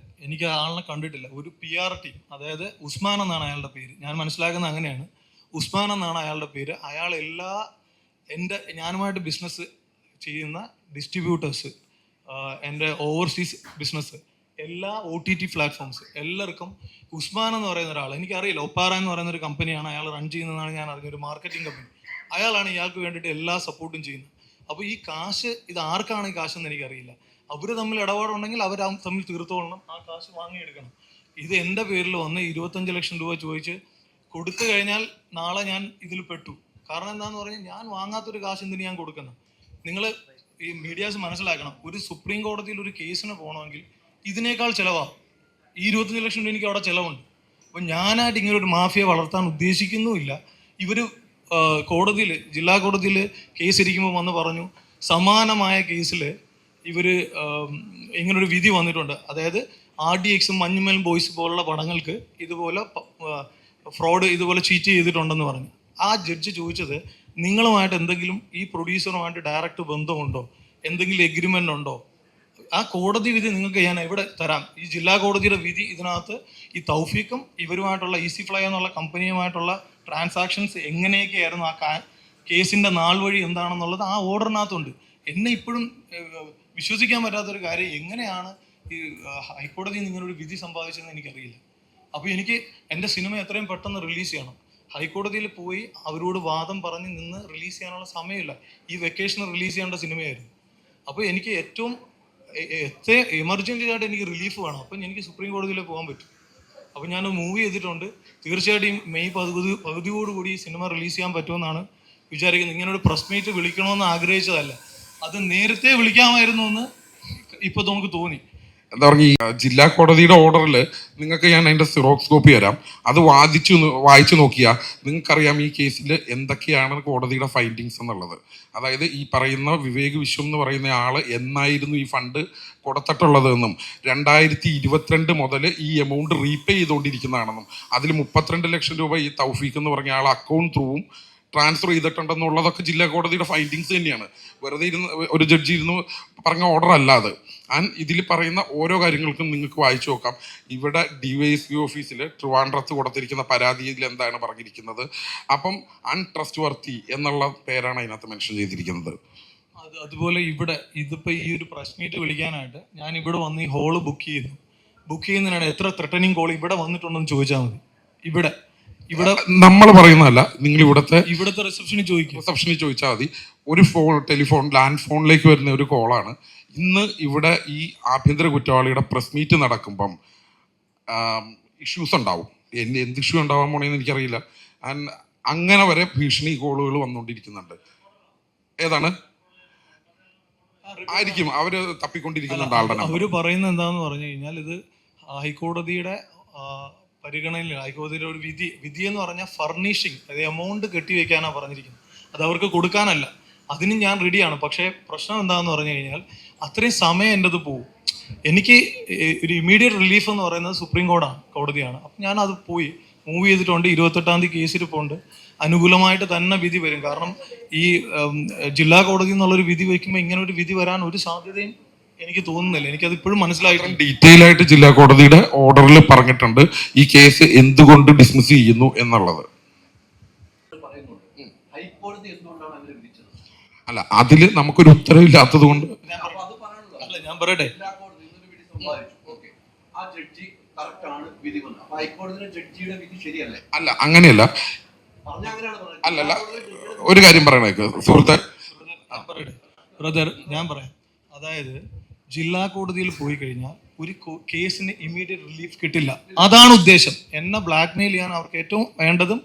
എനിക്ക് ആളിനെ കണ്ടിട്ടില്ല. ഒരു PR ടീം, അതായത് ഉസ്മാൻ എന്നാണ് അയാളുടെ പേര്, ഞാൻ മനസ്സിലാക്കുന്നത് അങ്ങനെയാണ്, ഉസ്മാൻ എന്നാണ് അയാളുടെ പേര്. അയാൾ ഞാനുമായിട്ട് ബിസിനസ് ചെയ്യുന്ന ഡിസ്ട്രിബ്യൂട്ടേഴ്സ്, എൻ്റെ ഓവർസീസ് ബിസിനസ്, എല്ലാ OTT പ്ലാറ്റ്ഫോംസ് എല്ലാവർക്കും ഉസ്മാൻ എന്ന് പറയുന്ന ഒരാൾ, എനിക്കറിയില്ല, ഒപ്പാറ എന്ന് പറയുന്ന ഒരു കമ്പനിയാണ് അയാൾ റൺ ചെയ്യുന്നതെന്നാണ് ഞാൻ അറിഞ്ഞത്, ഒരു മാർക്കറ്റിംഗ് കമ്പനി. അയാളാണ് ഇയാൾക്ക് വേണ്ടിയിട്ട് എല്ലാ സപ്പോർട്ടും ചെയ്യുന്നത്. അപ്പോൾ ഈ കാശ്, ഇത് ആർക്കാണ് ഈ കാശെന്ന് എനിക്കറിയില്ല. അവർ തമ്മിൽ ഇടപാടുണ്ടെങ്കിൽ അവർ തമ്മിൽ തീർത്തോളണം, ആ കാശ് വാങ്ങിയെടുക്കണം. ഇത് എൻ്റെ പേരിൽ വന്ന് 25 ലക്ഷം രൂപ ചോദിച്ച് കൊടുത്തു കഴിഞ്ഞാൽ നാളെ ഞാൻ ഇതിൽ പെട്ടു. കാരണം എന്താണെന്ന് പറഞ്ഞാൽ, ഞാൻ വാങ്ങാത്തൊരു കാശ് എന്തിന് ഞാൻ കൊടുക്കണം? നിങ്ങൾ ഈ മീഡിയാസ് മനസ്സിലാക്കണം, ഒരു സുപ്രീം കോടതിയിൽ ഒരു കേസിന് പോകണമെങ്കിൽ ഇതിനേക്കാൾ ചിലവാകും. ഈ 25 ലക്ഷം രൂപ എനിക്ക് അവിടെ ചിലവുണ്ട്. അപ്പം ഞാനായിട്ട് ഇങ്ങനെ ഒരു മാഫിയ വളർത്താൻ ഉദ്ദേശിക്കുന്നുമില്ല. ഇവർ കോടതിയിൽ, ജില്ലാ കോടതിയിൽ കേസ് ഇരിക്കുമ്പോൾ വന്ന് പറഞ്ഞു, സമാനമായ കേസിൽ ഇവർ ഇങ്ങനൊരു വിധി വന്നിട്ടുണ്ട്. അതായത് RDXും മഞ്ഞുമൽ ബോയ്സ് പോലുള്ള പടങ്ങൾക്ക് ഇതുപോലെ ഫ്രോഡ്, ഇതുപോലെ ചീറ്റ് ചെയ്തിട്ടുണ്ടെന്ന് പറഞ്ഞു. ആ ജഡ്ജ് ചോദിച്ചത്, നിങ്ങളുമായിട്ട് എന്തെങ്കിലും ഈ പ്രൊഡ്യൂസറുമായിട്ട് ഡയറക്റ്റ് ബന്ധമുണ്ടോ, എന്തെങ്കിലും എഗ്രിമെൻ്റ് ഉണ്ടോ? ആ കോടതി വിധി നിങ്ങൾക്ക് ഞാൻ എവിടെ തരാം. ഈ ജില്ലാ കോടതിയുടെ വിധി ഇതിനകത്ത് ഈ തൗഫീഖും ഇവരുമായിട്ടുള്ള ഈസി ഫ്ലൈ എന്നുള്ള കമ്പനിയുമായിട്ടുള്ള ട്രാൻസാക്ഷൻസ് എങ്ങനെയൊക്കെയായിരുന്നു, ആ കേസിൻ്റെ നാൾ വഴി എന്താണെന്നുള്ളത് ആ ഓർഡറിനകത്തുണ്ട്. എന്നെ ഇപ്പോഴും വിശ്വസിക്കാൻ പറ്റാത്തൊരു കാര്യം, എങ്ങനെയാണ് ഈ ഹൈക്കോടതിയിൽ നിന്ന് ഇങ്ങനൊരു വിധി സമ്പാദിച്ചതെന്ന് എനിക്കറിയില്ല. അപ്പോൾ എനിക്ക് എൻ്റെ സിനിമ എത്രയും പെട്ടെന്ന് റിലീസ് ചെയ്യണം. ഹൈക്കോടതിയിൽ പോയി അവരോട് വാദം പറഞ്ഞ് നിന്ന് റിലീസ് ചെയ്യാനുള്ള സമയമില്ല. ഈ വെക്കേഷന് റിലീസ് ചെയ്യേണ്ട സിനിമയായിരുന്നു. അപ്പോൾ എനിക്ക് ഏറ്റവും എമർജൻസി ആയിട്ട് എനിക്ക് റിലീഫ് വേണം. അപ്പം എനിക്ക് സുപ്രീം കോടതിയിൽ പോകാൻ പറ്റും. അപ്പോൾ ഞാൻ മൂവി ചെയ്തിട്ടുണ്ട്. തീർച്ചയായിട്ടും മെയ് 10 സിനിമ റിലീസ് ചെയ്യാൻ പറ്റുമെന്നാണ് വിചാരിക്കുന്നത്. ഇങ്ങനൊരു പ്രസ് മീറ്റ് വിളിക്കണമെന്ന് ആഗ്രഹിച്ചതല്ല, അത് നേരത്തെ വിളിക്കാമായിരുന്നു എന്ന് ഇപ്പോൾ നമുക്ക് തോന്നി. എന്താ പറഞ്ഞ, ഈ ജില്ലാ കോടതിയുടെ ഓർഡറിൽ നിങ്ങൾക്ക് ഞാൻ അതിൻ്റെ സിറോക്സ് കോപ്പി തരാം. അത് വായിച്ചു നോക്കിയാൽ നിങ്ങൾക്കറിയാം ഈ കേസിൽ എന്തൊക്കെയാണ് കോടതിയുടെ ഫൈൻഡിങ്സ് എന്നുള്ളത്. അതായത് ഈ പറയുന്ന വിവേക് വിശ്വം എന്ന് പറയുന്ന ആള് എന്നായിരുന്നു ഈ ഫണ്ട് കൊടുത്തിട്ടുള്ളതെന്നും 2022 മുതൽ ഈ എമൗണ്ട് റീപേ ചെയ്തുകൊണ്ടിരിക്കുന്നതാണെന്നും അതിൽ 32 ലക്ഷം രൂപ ഈ തൗഫീഖ് എന്ന് പറഞ്ഞ ആൾ അക്കൗണ്ട് ത്രൂവും ട്രാൻസ്ഫർ ചെയ്തിട്ടുണ്ടെന്നുള്ളതൊക്കെ ജില്ലാ കോടതിയുടെ ഫൈൻഡിങ്സ് തന്നെയാണ്. വെറുതെ ഒരു ജഡ്ജി ഇരുന്ന് പറഞ്ഞ ഓർഡർ അല്ലാതെ. ആൻഡ് ഇതിൽ പറയുന്ന ഓരോ കാര്യങ്ങൾക്കും നിങ്ങൾക്ക് വായിച്ചു നോക്കാം. ഇവിടെ DYSP ഓഫീസിൽ ട്രിവാൻഡ്രത്ത് കൊടുത്തിരിക്കുന്ന പരാതിയിൽ എന്താണ് പറഞ്ഞിരിക്കുന്നത്. അപ്പം അൺട്രസ്റ്റ് വർത്തി എന്നുള്ള പേരാണ് അതിനകത്ത് മെൻഷൻ ചെയ്തിരിക്കുന്നത്. അതുപോലെ ഇവിടെ ഇതിപ്പോൾ ഈ ഒരു പ്രസ് മീറ്റ് വിളിക്കാനായിട്ട് ഞാൻ ഇവിടെ വന്ന് ഈ ഹോള് ബുക്ക് ചെയ്യുന്നതിനാണ് എത്ര ത്രെട്ടനിങ് കോൾ ഇവിടെ വന്നിട്ടുണ്ടെന്ന് ചോദിച്ചാൽ മതി. ഇവിടെ നമ്മൾ പറയുന്നതല്ല, നിങ്ങൾ ഇവിടുത്തെ റിസപ്ഷനിൽ ചോദിച്ചാൽ മതി. ഒരു ടെലിഫോൺ ലാൻഡ് ഫോണിലേക്ക് വരുന്ന ഒരു കോളാണ്. ഇന്ന് ഇവിടെ ഈ ആഭ്യന്തര കുറ്റവാളിയുടെ പ്രസ് മീറ്റ് നടക്കുമ്പം ഇഷ്യൂസ് ഉണ്ടാവും. എന്ത് ഇഷ്യൂ ഉണ്ടാവാൻ പോണെന്ന് എനിക്കറിയില്ല. ആൻഡ് അങ്ങനെ വരെ ഭീഷണി കോളുകൾ വന്നുകൊണ്ടിരിക്കുന്നുണ്ട്. ഏതാണ് ആയിരിക്കും അവര് തപ്പിക്കൊണ്ടിരിക്കുന്നുണ്ട് ആളുടെ. അവര് പറയുന്നത് എന്താന്ന് പറഞ്ഞു കഴിഞ്ഞാൽ, ഇത് ഹൈക്കോടതിയുടെ പരിഗണനയിൽ, ഹൈക്കോടതിയുടെ ഒരു വിധി എന്ന് പറഞ്ഞാൽ ഫർണിഷിങ്, അതായത് എമൗണ്ട് കെട്ടിവെക്കാനാണ് പറഞ്ഞിരിക്കുന്നത്. അത് അവർക്ക് കൊടുക്കാനല്ല, അതിന് ഞാൻ റെഡിയാണ്. പക്ഷേ പ്രശ്നം എന്താണെന്ന് പറഞ്ഞു കഴിഞ്ഞാൽ അത്രയും സമയം എൻ്റെ അത് പോകും. എനിക്ക് ഒരു ഇമ്മീഡിയറ്റ് റിലീഫ് എന്ന് പറയുന്നത് സുപ്രീം കോടതിയാണ്. അപ്പം ഞാൻ അത് പോയി മൂവ് ചെയ്തിട്ടുണ്ട്. 28-ാം തീയതി കേസിരിപ്പുണ്ട്. അനുകൂലമായിട്ട് തന്നെ വിധി വരും. കാരണം ഈ ജില്ലാ കോടതി എന്നുള്ളൊരു വിധി വയ്ക്കുമ്പോൾ ഇങ്ങനെ ഒരു വിധി വരാൻ ഒരു സാധ്യതയും എനിക്ക് തോന്നുന്നില്ല. എനിക്കത് ഇപ്പോഴും മനസ്സിലായിട്ടുണ്ട്. ഡീറ്റെയിൽ ആയിട്ട് ജില്ലാ കോടതിയുടെ ഓർഡറിൽ പറഞ്ഞിട്ടുണ്ട് ഈ കേസ് എന്തുകൊണ്ട് ഡിസ്മിസ് ചെയ്യുന്നു എന്നുള്ളത്. അല്ല, അതില് നമുക്കൊരു ഉത്തരവില്ലാത്തത് കൊണ്ട് ഞാൻ പറയട്ടെ, അല്ല അങ്ങനെയല്ല, അല്ലല്ല, ഒരു കാര്യം പറയണേക്ക് സുഹൃത്തെ. ബ്രദർ, ഞാൻ പറയാം. അതായത് ജില്ലാ കോടതിയിൽ പോയി കഴിഞ്ഞാൽ ഒരു കേസിന് ഇമ്മീഡിയറ്റ് റിലീഫ് കിട്ടില്ല. അതാണ് ഉദ്ദേശം. എന്നെ ബ്ലാക്ക് മെയിൽ ചെയ്യാൻ അവർക്ക് ഏറ്റവും വേണ്ടതും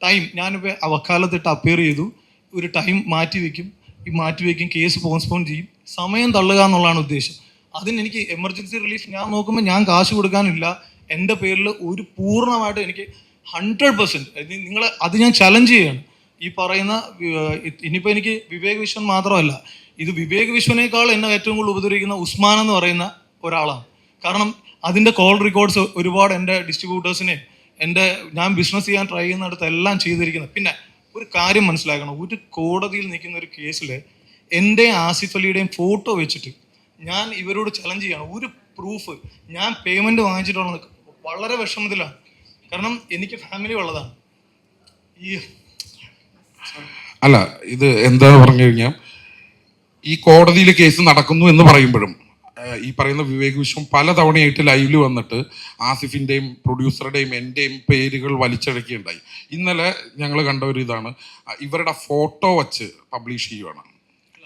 ടൈം. ഞാനിപ്പോൾ വക്കാലത്തിട്ട് അപ്പിയർ ചെയ്തു, ഒരു ടൈം മാറ്റിവെക്കും, കേസ് പോസ്റ്റ്പോൺ ചെയ്യും, സമയം തള്ളുക എന്നുള്ളതാണ് ഉദ്ദേശം. അതിന് എനിക്ക് എമർജൻസി റിലീഫ് ഞാൻ നോക്കുമ്പോൾ ഞാൻ കാശ് കൊടുക്കാനില്ല. എൻ്റെ പേരിൽ ഒരു പൂർണ്ണമായിട്ട് എനിക്ക് 100% നിങ്ങൾ അത് ഞാൻ ചലഞ്ച് ചെയ്യാണ്. ഈ പറയുന്ന ഇനിയിപ്പോൾ എനിക്ക് വിവേക് വിശ്വൻ മാത്രമല്ല, ഇത് വിവേക് വിശ്വനേക്കാൾ എന്നെ ഏറ്റവും കൂടുതൽ ഉപദ്രവിക്കുന്ന ഉസ്മാൻ എന്ന് പറയുന്ന ഒരാളാണ്. കാരണം അതിൻ്റെ കോൾ റെക്കോർഡ്സ് ഒരുപാട് എൻ്റെ ഡിസ്ട്രിബ്യൂട്ടേഴ്സിനെ ഞാൻ ബിസിനസ് ചെയ്യാൻ ട്രൈ ചെയ്യുന്നിടത്ത് എല്ലാം ചെയ്തിരിക്കുന്നത്. പിന്നെ ഒരു കാര്യം മനസ്സിലാക്കണം, ഒരു കോടതിയിൽ നിൽക്കുന്ന ഒരു കേസിൽ എൻ്റെ ആസിഫ് അലിയുടെയും ഫോട്ടോ വെച്ചിട്ട് ഞാൻ ഇവരോട് ചലഞ്ച് ചെയ്യണം. ഒരു പ്രൂഫ് ഞാൻ പേയ്മെൻറ്റ് വാങ്ങിച്ചിട്ടുള്ളത് വളരെ വിഷമത്തിലാണ്. കാരണം എനിക്ക് ഫാമിലി ഉള്ളതാണ്. അല്ല, ഇത് എന്താ പറഞ്ഞു കഴിഞ്ഞാൽ ഈ കോടതിയിൽ കേസ് നടക്കുന്നു എന്ന് പറയുമ്പോഴും ഈ പറയുന്ന വിവേക് വിശ്വം പല തവണയായിട്ട് ലൈവിൽ വന്നിട്ട് ആസിഫിൻ്റെയും പ്രൊഡ്യൂസറുടെയും എൻ്റെയും പേരുകൾ വലിച്ചഴക്കുകയുണ്ടായി. ഇന്നലെ ഞങ്ങൾ കണ്ട ഒരു ഇതാണ്, ഇവരുടെ ഫോട്ടോ വച്ച് പബ്ലിഷ് ചെയ്യുവാണ്.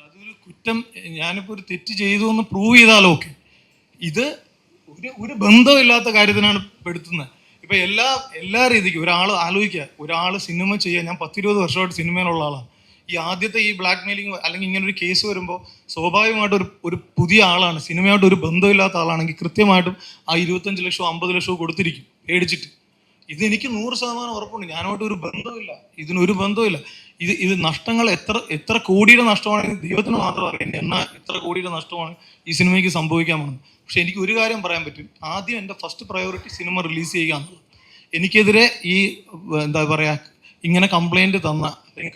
അതൊരു കുറ്റം. ഞാനിപ്പോൾ ഒരു തെറ്റ് ചെയ്തു എന്ന് പ്രൂവ് ചെയ്താലോ ഓക്കെ. ഇത് ഒരു ബന്ധമില്ലാത്ത കാര്യത്തിനാണ് പെടുത്തുന്നത്. ഇപ്പം എല്ലാ രീതിക്കും ഒരാൾ ആലോചിക്കുക, ഒരാൾ സിനിമ ചെയ്യാൻ, ഞാൻ 10-20 വർഷമായിട്ട് സിനിമയിലുള്ള ആളാണ്. ഈ ആദ്യത്തെ ഈ ബ്ലാക്ക് മെയിലിംഗ് അല്ലെങ്കിൽ ഇങ്ങനെ ഒരു കേസ് വരുമ്പോൾ സ്വാഭാവികമായിട്ട് ഒരു പുതിയ ആളാണ്, സിനിമയായിട്ട് ഒരു ബന്ധമില്ലാത്ത ആളാണെങ്കിൽ കൃത്യമായിട്ടും ആ 25 ലക്ഷമോ 50 ലക്ഷമോ കൊടുത്തിരിക്കും പേടിച്ചിട്ട്. ഇത് എനിക്ക് 100% ഉറപ്പുണ്ട്. ഞാനുമായിട്ട് ഒരു ബന്ധമില്ല, ഇതിനൊരു ബന്ധമില്ല. ഇത് നഷ്ടങ്ങൾ എത്ര കോടിയുടെ നഷ്ടമാണ് ദൈവത്തിന് മാത്രം അറിയാം. എന്നാൽ എത്ര കോടിയുടെ നഷ്ടമാണ് ഈ സിനിമയ്ക്ക് സംഭവിക്കാൻ പോകുന്നത്. പക്ഷെ എനിക്ക് ഒരു കാര്യം പറയാൻ പറ്റും, ആദ്യം എൻ്റെ ഫസ്റ്റ് പ്രയോറിറ്റി സിനിമ റിലീസ് ചെയ്യുക എന്നുള്ളത്. എനിക്കെതിരെ ഈ എന്താ പറയുക, ഇങ്ങനെ കംപ്ലൈൻറ്റ്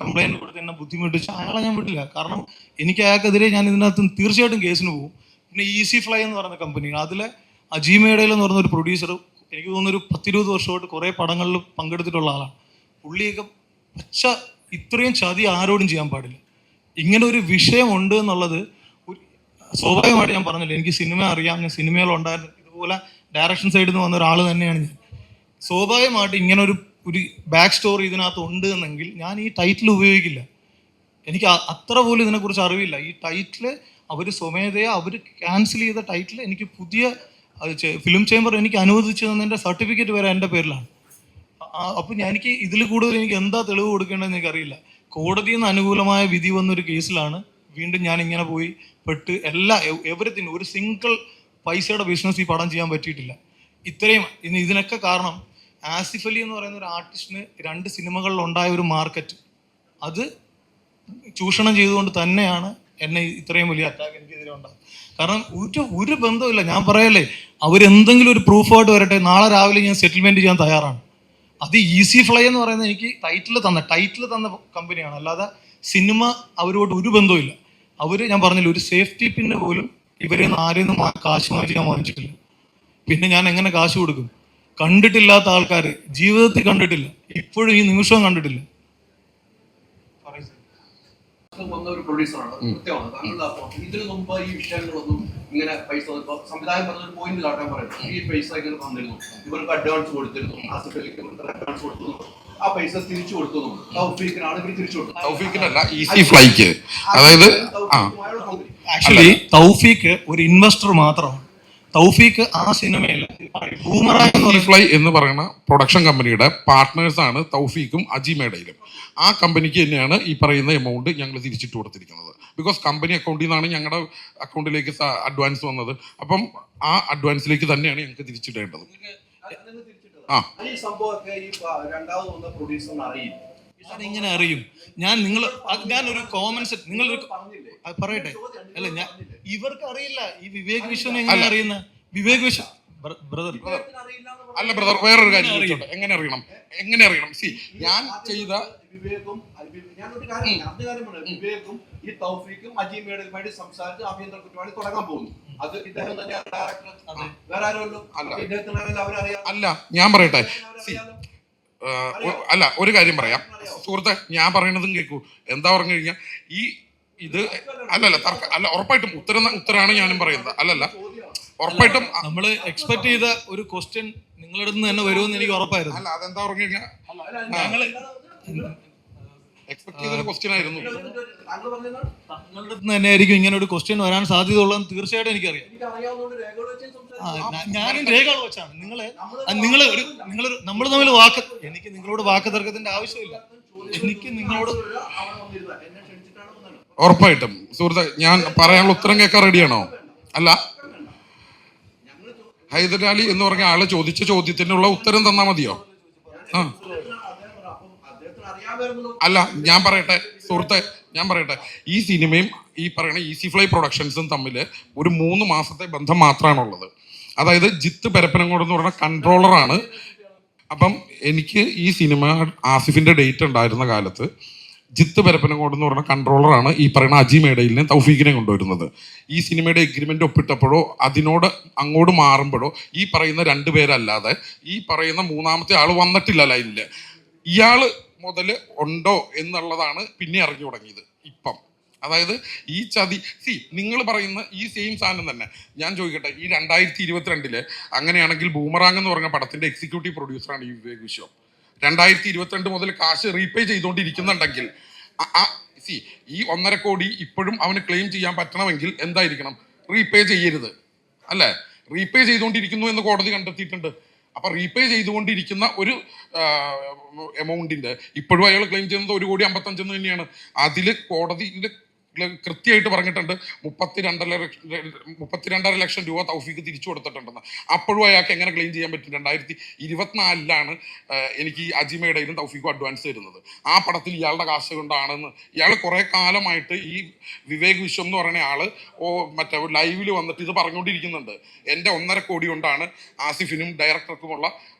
കംപ്ലൈൻറ്റ് കൊടുത്ത് എന്നെ ബുദ്ധിമുട്ടിച്ച് അയാളെ ഞാൻ വിട്ടില്ല. കാരണം എനിക്ക് അയാൾക്കെതിരെ ഞാൻ ഇതിനകത്ത് തീർച്ചയായിട്ടും കേസിന് പോകും. പിന്നെ ഈസി ഫ്ലൈ എന്ന് പറയുന്ന കമ്പനി, അതിലെ അജീമേഡയിൽ എന്ന് പറയുന്ന ഒരു പ്രൊഡ്യൂസർ, എനിക്ക് തോന്നുന്നൊരു 10-20 വർഷമായിട്ട് കുറേ പടങ്ങളിൽ പങ്കെടുത്തിട്ടുള്ള ആളാണ്. പുള്ളിയൊക്കെ ഇത്രയും ചതി ആരോടും ചെയ്യാൻ പാടില്ല. ഇങ്ങനെ ഒരു വിഷയമുണ്ട് എന്നുള്ളത് സ്വാഭാവികമായിട്ട് ഞാൻ പറഞ്ഞില്ല, എനിക്ക് സിനിമ അറിയാം, ഞാൻ സിനിമയിലുണ്ടായിരുന്നു, ഇതുപോലെ ഡയറക്ഷൻ സൈഡിൽ നിന്ന് വന്ന ഒരാൾ തന്നെയാണ് ഞാൻ. സ്വാഭാവികമായിട്ട് ഇങ്ങനെ ഒരു ബാക്ക് സ്റ്റോറി ഇതിനകത്ത് ഉണ്ട് എന്നെങ്കിൽ ഞാൻ ഈ ടൈറ്റിൽ ഉപയോഗിക്കില്ല. എനിക്ക് അത്ര പോലും ഇതിനെക്കുറിച്ച് അറിവില്ല. ഈ ടൈറ്റിൽ അവർ സ്വമേധയാ അവർ ക്യാൻസൽ ചെയ്ത ടൈറ്റിൽ എനിക്ക് പുതിയ ഫിലിം ചേംബർ എനിക്ക് അനുവദിച്ചു തന്നതിൻ്റെ സർട്ടിഫിക്കറ്റ് വരെ എൻ്റെ പേരിലാണ്. അപ്പം എനിക്ക് ഇതിൽ കൂടുതൽ എനിക്ക് എന്താ തെളിവ് കൊടുക്കേണ്ടതെന്ന് എനിക്കറിയില്ല. കോടതിയിൽ നിന്ന് അനുകൂലമായ വിധി വന്നൊരു കേസിലാണ് വീണ്ടും ഞാൻ ഇങ്ങനെ പോയി പെട്ട് എവരിത്തിനും ഒരു സിംഗിൾ പൈസയുടെ ബിസിനസ് ഈ പടം ചെയ്യാൻ പറ്റിയിട്ടില്ല. ഇത്രയും ഇതിനൊക്കെ കാരണം ആസിഫ് അലി എന്ന് പറയുന്ന ഒരു ആർട്ടിസ്റ്റിന് 2 സിനിമകളിൽ ഉണ്ടായ ഒരു മാർക്കറ്റ്, അത് ചൂഷണം ചെയ്തുകൊണ്ട് തന്നെയാണ് എന്നെ ഇത്രയും വലിയ അറ്റാക്ക് എനിക്കെതിരെ ഉണ്ടാകും. കാരണം ഒരു ബന്ധമില്ല. ഞാൻ പറയല്ലേ, അവരെന്തെങ്കിലും ഒരു പ്രൂഫായിട്ട് വരട്ടെ, നാളെ രാവിലെ ഞാൻ സെറ്റിൽമെന്റ് ചെയ്യാൻ തയ്യാറാണ്. അത് ഈസി ഫ്ലൈ എന്ന് പറയുന്നത് എനിക്ക് ടൈറ്റിൽ തന്ന കമ്പനിയാണ്, അല്ലാതെ സിനിമ അവരോട് ഒരു ബന്ധവുമില്ല. ഞാൻ പറഞ്ഞില്ല, ഒരു സേഫ്റ്റി പിന്നെ പോലും ഇവരെ ആരെയും കാശ് വാങ്ങിച്ച് ഞാൻ വാങ്ങിച്ചിട്ടില്ല. പിന്നെ ഞാൻ എങ്ങനെ കാശ് കൊടുക്കും? കണ്ടിട്ടില്ലാത്ത ആൾക്കാർ ജീവിതത്തിൽ കണ്ടിട്ടില്ല, ഇപ്പോഴും ഈ നിമിഷവും കണ്ടിട്ടില്ല. ഒരു പ്രൊഡ്യൂസറാണ്, ഇതിനു മുമ്പ് ഈ വിഷയങ്ങളൊന്നും ഇങ്ങനെ പൈസ സംവിധായകൻ പറഞ്ഞൊരു പോയിന്റ് കാട്ടാൻ പറയുന്നത്, ഈ പൈസ ഇങ്ങനെ തന്നിരുന്നു, ഇവർക്ക് അഡ്വാൻസ് കൊടുത്തിരുന്നു, ആസിഫ് അലിക്ക് അഡ്വാൻസ് കൊടുത്തു, ആ പൈസ തിരിച്ചു കൊടുത്തു, തൗഫീഖിനാണ് ഇവർ തിരിച്ചു കൊടുത്തത്. തൗഫീഖിനല്ല, ഈസി ഫ്ലൈക്ക്. അതായത് ആക്ച്വലി തൗഫീഖ് ഒരു ഇൻവെസ്റ്റർ മാത്രമാണ്. തൗഫീഖ് ആ സിനിമയിൽ ഫ്ലൈ എന്ന് പറയുന്ന പ്രൊഡക്ഷൻ കമ്പനിയുടെ പാർട്ട്നേഴ്സ് ആണ് തൗഫീഖും അജീമേഡയിലും. ആ കമ്പനിക്ക് തന്നെയാണ് ഈ പറയുന്ന എമൗണ്ട് ഞങ്ങൾ തിരിച്ചിട്ട് കൊടുത്തിരിക്കുന്നത്. ബിക്കോസ് കമ്പനി അക്കൗണ്ടിൽ നിന്നാണ് ഞങ്ങളുടെ അക്കൗണ്ടിലേക്ക് അഡ്വാൻസ് വന്നത്. അപ്പം ആ അഡ്വാൻസിലേക്ക് തന്നെയാണ് ഞങ്ങൾക്ക് തിരിച്ചിടേണ്ടത്. ഈ സംഭവമൊക്കെ ഈ രണ്ടാമത് വന്ന പ്രൊഡ്യൂസറിന് അറിയില്ല. ഇങ്ങനെ അറിയും? ഞാനൊരു കോമൺ സെറ്റ് നിങ്ങളൊരു പറയട്ടെ. അല്ല, ഇവർക്ക് അറിയില്ല. ഈ വിവേക് വിശ്വനെ എങ്ങനെ അറിയുന്ന? വിവേക് വിശ്വ ബ്രദർ അല്ല ബ്രദർ, വേറൊരു കാര്യം ചോദിച്ചോട്ടെ. എങ്ങനെ അറിയണം? സി, ഞാൻ ചെയ്ത വിവേകും ഞാനൊരു കാര്യം പറഞ്ഞു. വിവേകും ഈ തൗഫീഖും അജീമയുമായിട്ട് സംസാരിച്ച് ആഭ്യന്തര കുറ്റവാളി തുടങ്ങാൻ പോകുന്നു. അത് ഇദ്ദേഹം തന്നെ ഡയറക്ടർ, വേറെ ആരുമല്ലോ. ഇദ്ദേഹത്തിന് അവരറിയാം. അല്ല, ഞാൻ പറയട്ടെ. സി, അല്ല, ഒരു കാര്യം പറയാം സുഹൃത്തെ, ഞാൻ പറയണതും കേൾക്കൂ. എന്താ പറഞ്ഞു കഴിഞ്ഞാൽ ഇത് അല്ല, ഉറപ്പായിട്ടും ഉത്തരാണ് ഞാനും പറയുന്നത്. അല്ലല്ല, ഉറപ്പായിട്ടും നമ്മൾ എക്സ്പെക്ട് ചെയ്ത ഒരു ക്വസ്റ്റ്യൻ നിങ്ങളുടെ അടുത്ത് തന്നെ വരുമെന്ന് എനിക്ക് ഉറപ്പായിരുന്നു. അല്ല, അതെന്താ പറഞ്ഞു കഴിഞ്ഞാൽ എക്സ്പെക്ട് ചെയ്തൊരു ക്വസ്റ്റ്യൻ ആയിരുന്നു. നിങ്ങളുടെ അടുത്ത് തന്നെ ആയിരിക്കും ഇങ്ങനെ ഒരു ക്വസ്റ്റ്യൻ വരാൻ സാധ്യത ഉള്ളതെന്ന് തീർച്ചയായിട്ടും എനിക്കറിയാം. ഞാനും രേഖകൾ വെച്ചാണ് നമ്മൾ തമ്മിൽ എനിക്ക് നിങ്ങളോട് വാക്ക് തർക്കത്തിന്റെ ആവശ്യമില്ല. എനിക്ക് നിങ്ങളോട് ഉറപ്പായിട്ടും സുഹൃത്തെ, ഞാൻ പറയാനുള്ള ഉത്തരം കേൾക്കാൻ റെഡിയാണോ? അല്ല, ഹൈദരാലി എന്ന് പറഞ്ഞ ആള് ചോദിച്ച ചോദ്യത്തിനുള്ള ഉത്തരം തന്നാ മതിയോ? അല്ല, ഞാൻ പറയട്ടെ സുഹൃത്തെ, ഈ സിനിമയും ഈ പറയുന്ന ഈസി ഫ്ലൈ പ്രൊഡക്ഷൻസും തമ്മിൽ ഒരു 3 മാസത്തെ ബന്ധം മാത്രമാണുള്ളത്. അതായത് ജിത്ത് പരപ്പനങ്ങോട് എന്ന് പറഞ്ഞ കൺട്രോളറാണ്. അപ്പം എനിക്ക് ഈ സിനിമ ആസിഫിന്റെ ഡേറ്റ് ഉണ്ടായിരുന്ന കാലത്ത് ജിത്ത് പരപ്പനങ്ങോട് എന്ന് പറഞ്ഞ കൺട്രോളറാണ് ഈ പറയുന്ന അജി മേഡയിലിനെ തൗഫീഖിനെ കൊണ്ടുവരുന്നത്. ഈ സിനിമയുടെ എഗ്രിമെന്റ് ഒപ്പിട്ടപ്പോഴോ അതിനോട് അങ്ങോട്ട് മാറുമ്പോഴോ ഈ പറയുന്ന 2 പേരല്ലാതെ ഈ പറയുന്ന 3ാമത്തെ ആള് വന്നിട്ടില്ല ലൈനില്. ഇയാള് മുതൽ ഉണ്ടോ എന്നുള്ളതാണ് പിന്നെ അറിഞ്ഞു തുടങ്ങിയത് ഇപ്പം. അതായത് ഈ ചതി, സി, നിങ്ങൾ പറയുന്ന ഈ സെയിം സാധനം തന്നെ ഞാൻ ചോദിക്കട്ടെ. ഈ 2022 അങ്ങനെയാണെങ്കിൽ ബൂമറാങ് എന്ന് പറഞ്ഞ പടത്തിന്റെ എക്സിക്യൂട്ടീവ് പ്രൊഡ്യൂസറാണ് ഈ വിവേക് വിശ്വം. 2022 മുതൽ കാശ് റീപേ ചെയ്തുകൊണ്ടിരിക്കുന്നുണ്ടെങ്കിൽ സി, ഈ 1.5 കോടി ഇപ്പോഴും അവന് ക്ലെയിം ചെയ്യാൻ പറ്റണമെങ്കിൽ എന്തായിരിക്കണം? റീപേ ചെയ്യരുത്, അല്ലേ? റീപേ ചെയ്തുകൊണ്ടിരിക്കുന്നു എന്ന് കോടതി കണ്ടെത്തിയിട്ടുണ്ട്. അപ്പൊ റീപേ ചെയ്തുകൊണ്ടിരിക്കുന്ന ഒരു എമൗണ്ടിന്റെ ഇപ്പോഴും അയാൾ ക്ലെയിം ചെയ്യുന്നത് 1,55,00,000 തന്നെയാണ്. അതില് കോടതിയിൽ കൃത്യമായിട്ട് പറഞ്ഞിട്ടുണ്ട് 32.5 ലക്ഷം രൂപ തൗഫീഖ് തിരിച്ചു കൊടുത്തിട്ടുണ്ടെന്ന്. അപ്പോഴും അയാൾക്ക് എങ്ങനെ ക്ലെയിം ചെയ്യാൻ പറ്റും? 2024 എനിക്ക് ഈ അജിമയുടെയും തൗഫീഖും അഡ്വാൻസ് തരുന്നത്. ആ പടത്തിൽ ഇയാളുടെ കാശ് കൊണ്ടാണെന്ന് ഇയാൾ കുറെ കാലമായിട്ട് ഈ വിവേക് വിശ്വം എന്ന് പറയുന്ന ആള് മറ്റേ ലൈവിൽ വന്നിട്ട് ഇത് പറഞ്ഞുകൊണ്ടിരിക്കുന്നുണ്ട്. എൻ്റെ 1.5 കോടി കൊണ്ടാണ് ആസിഫിനും ഡയറക്ടർക്കുമുള്ള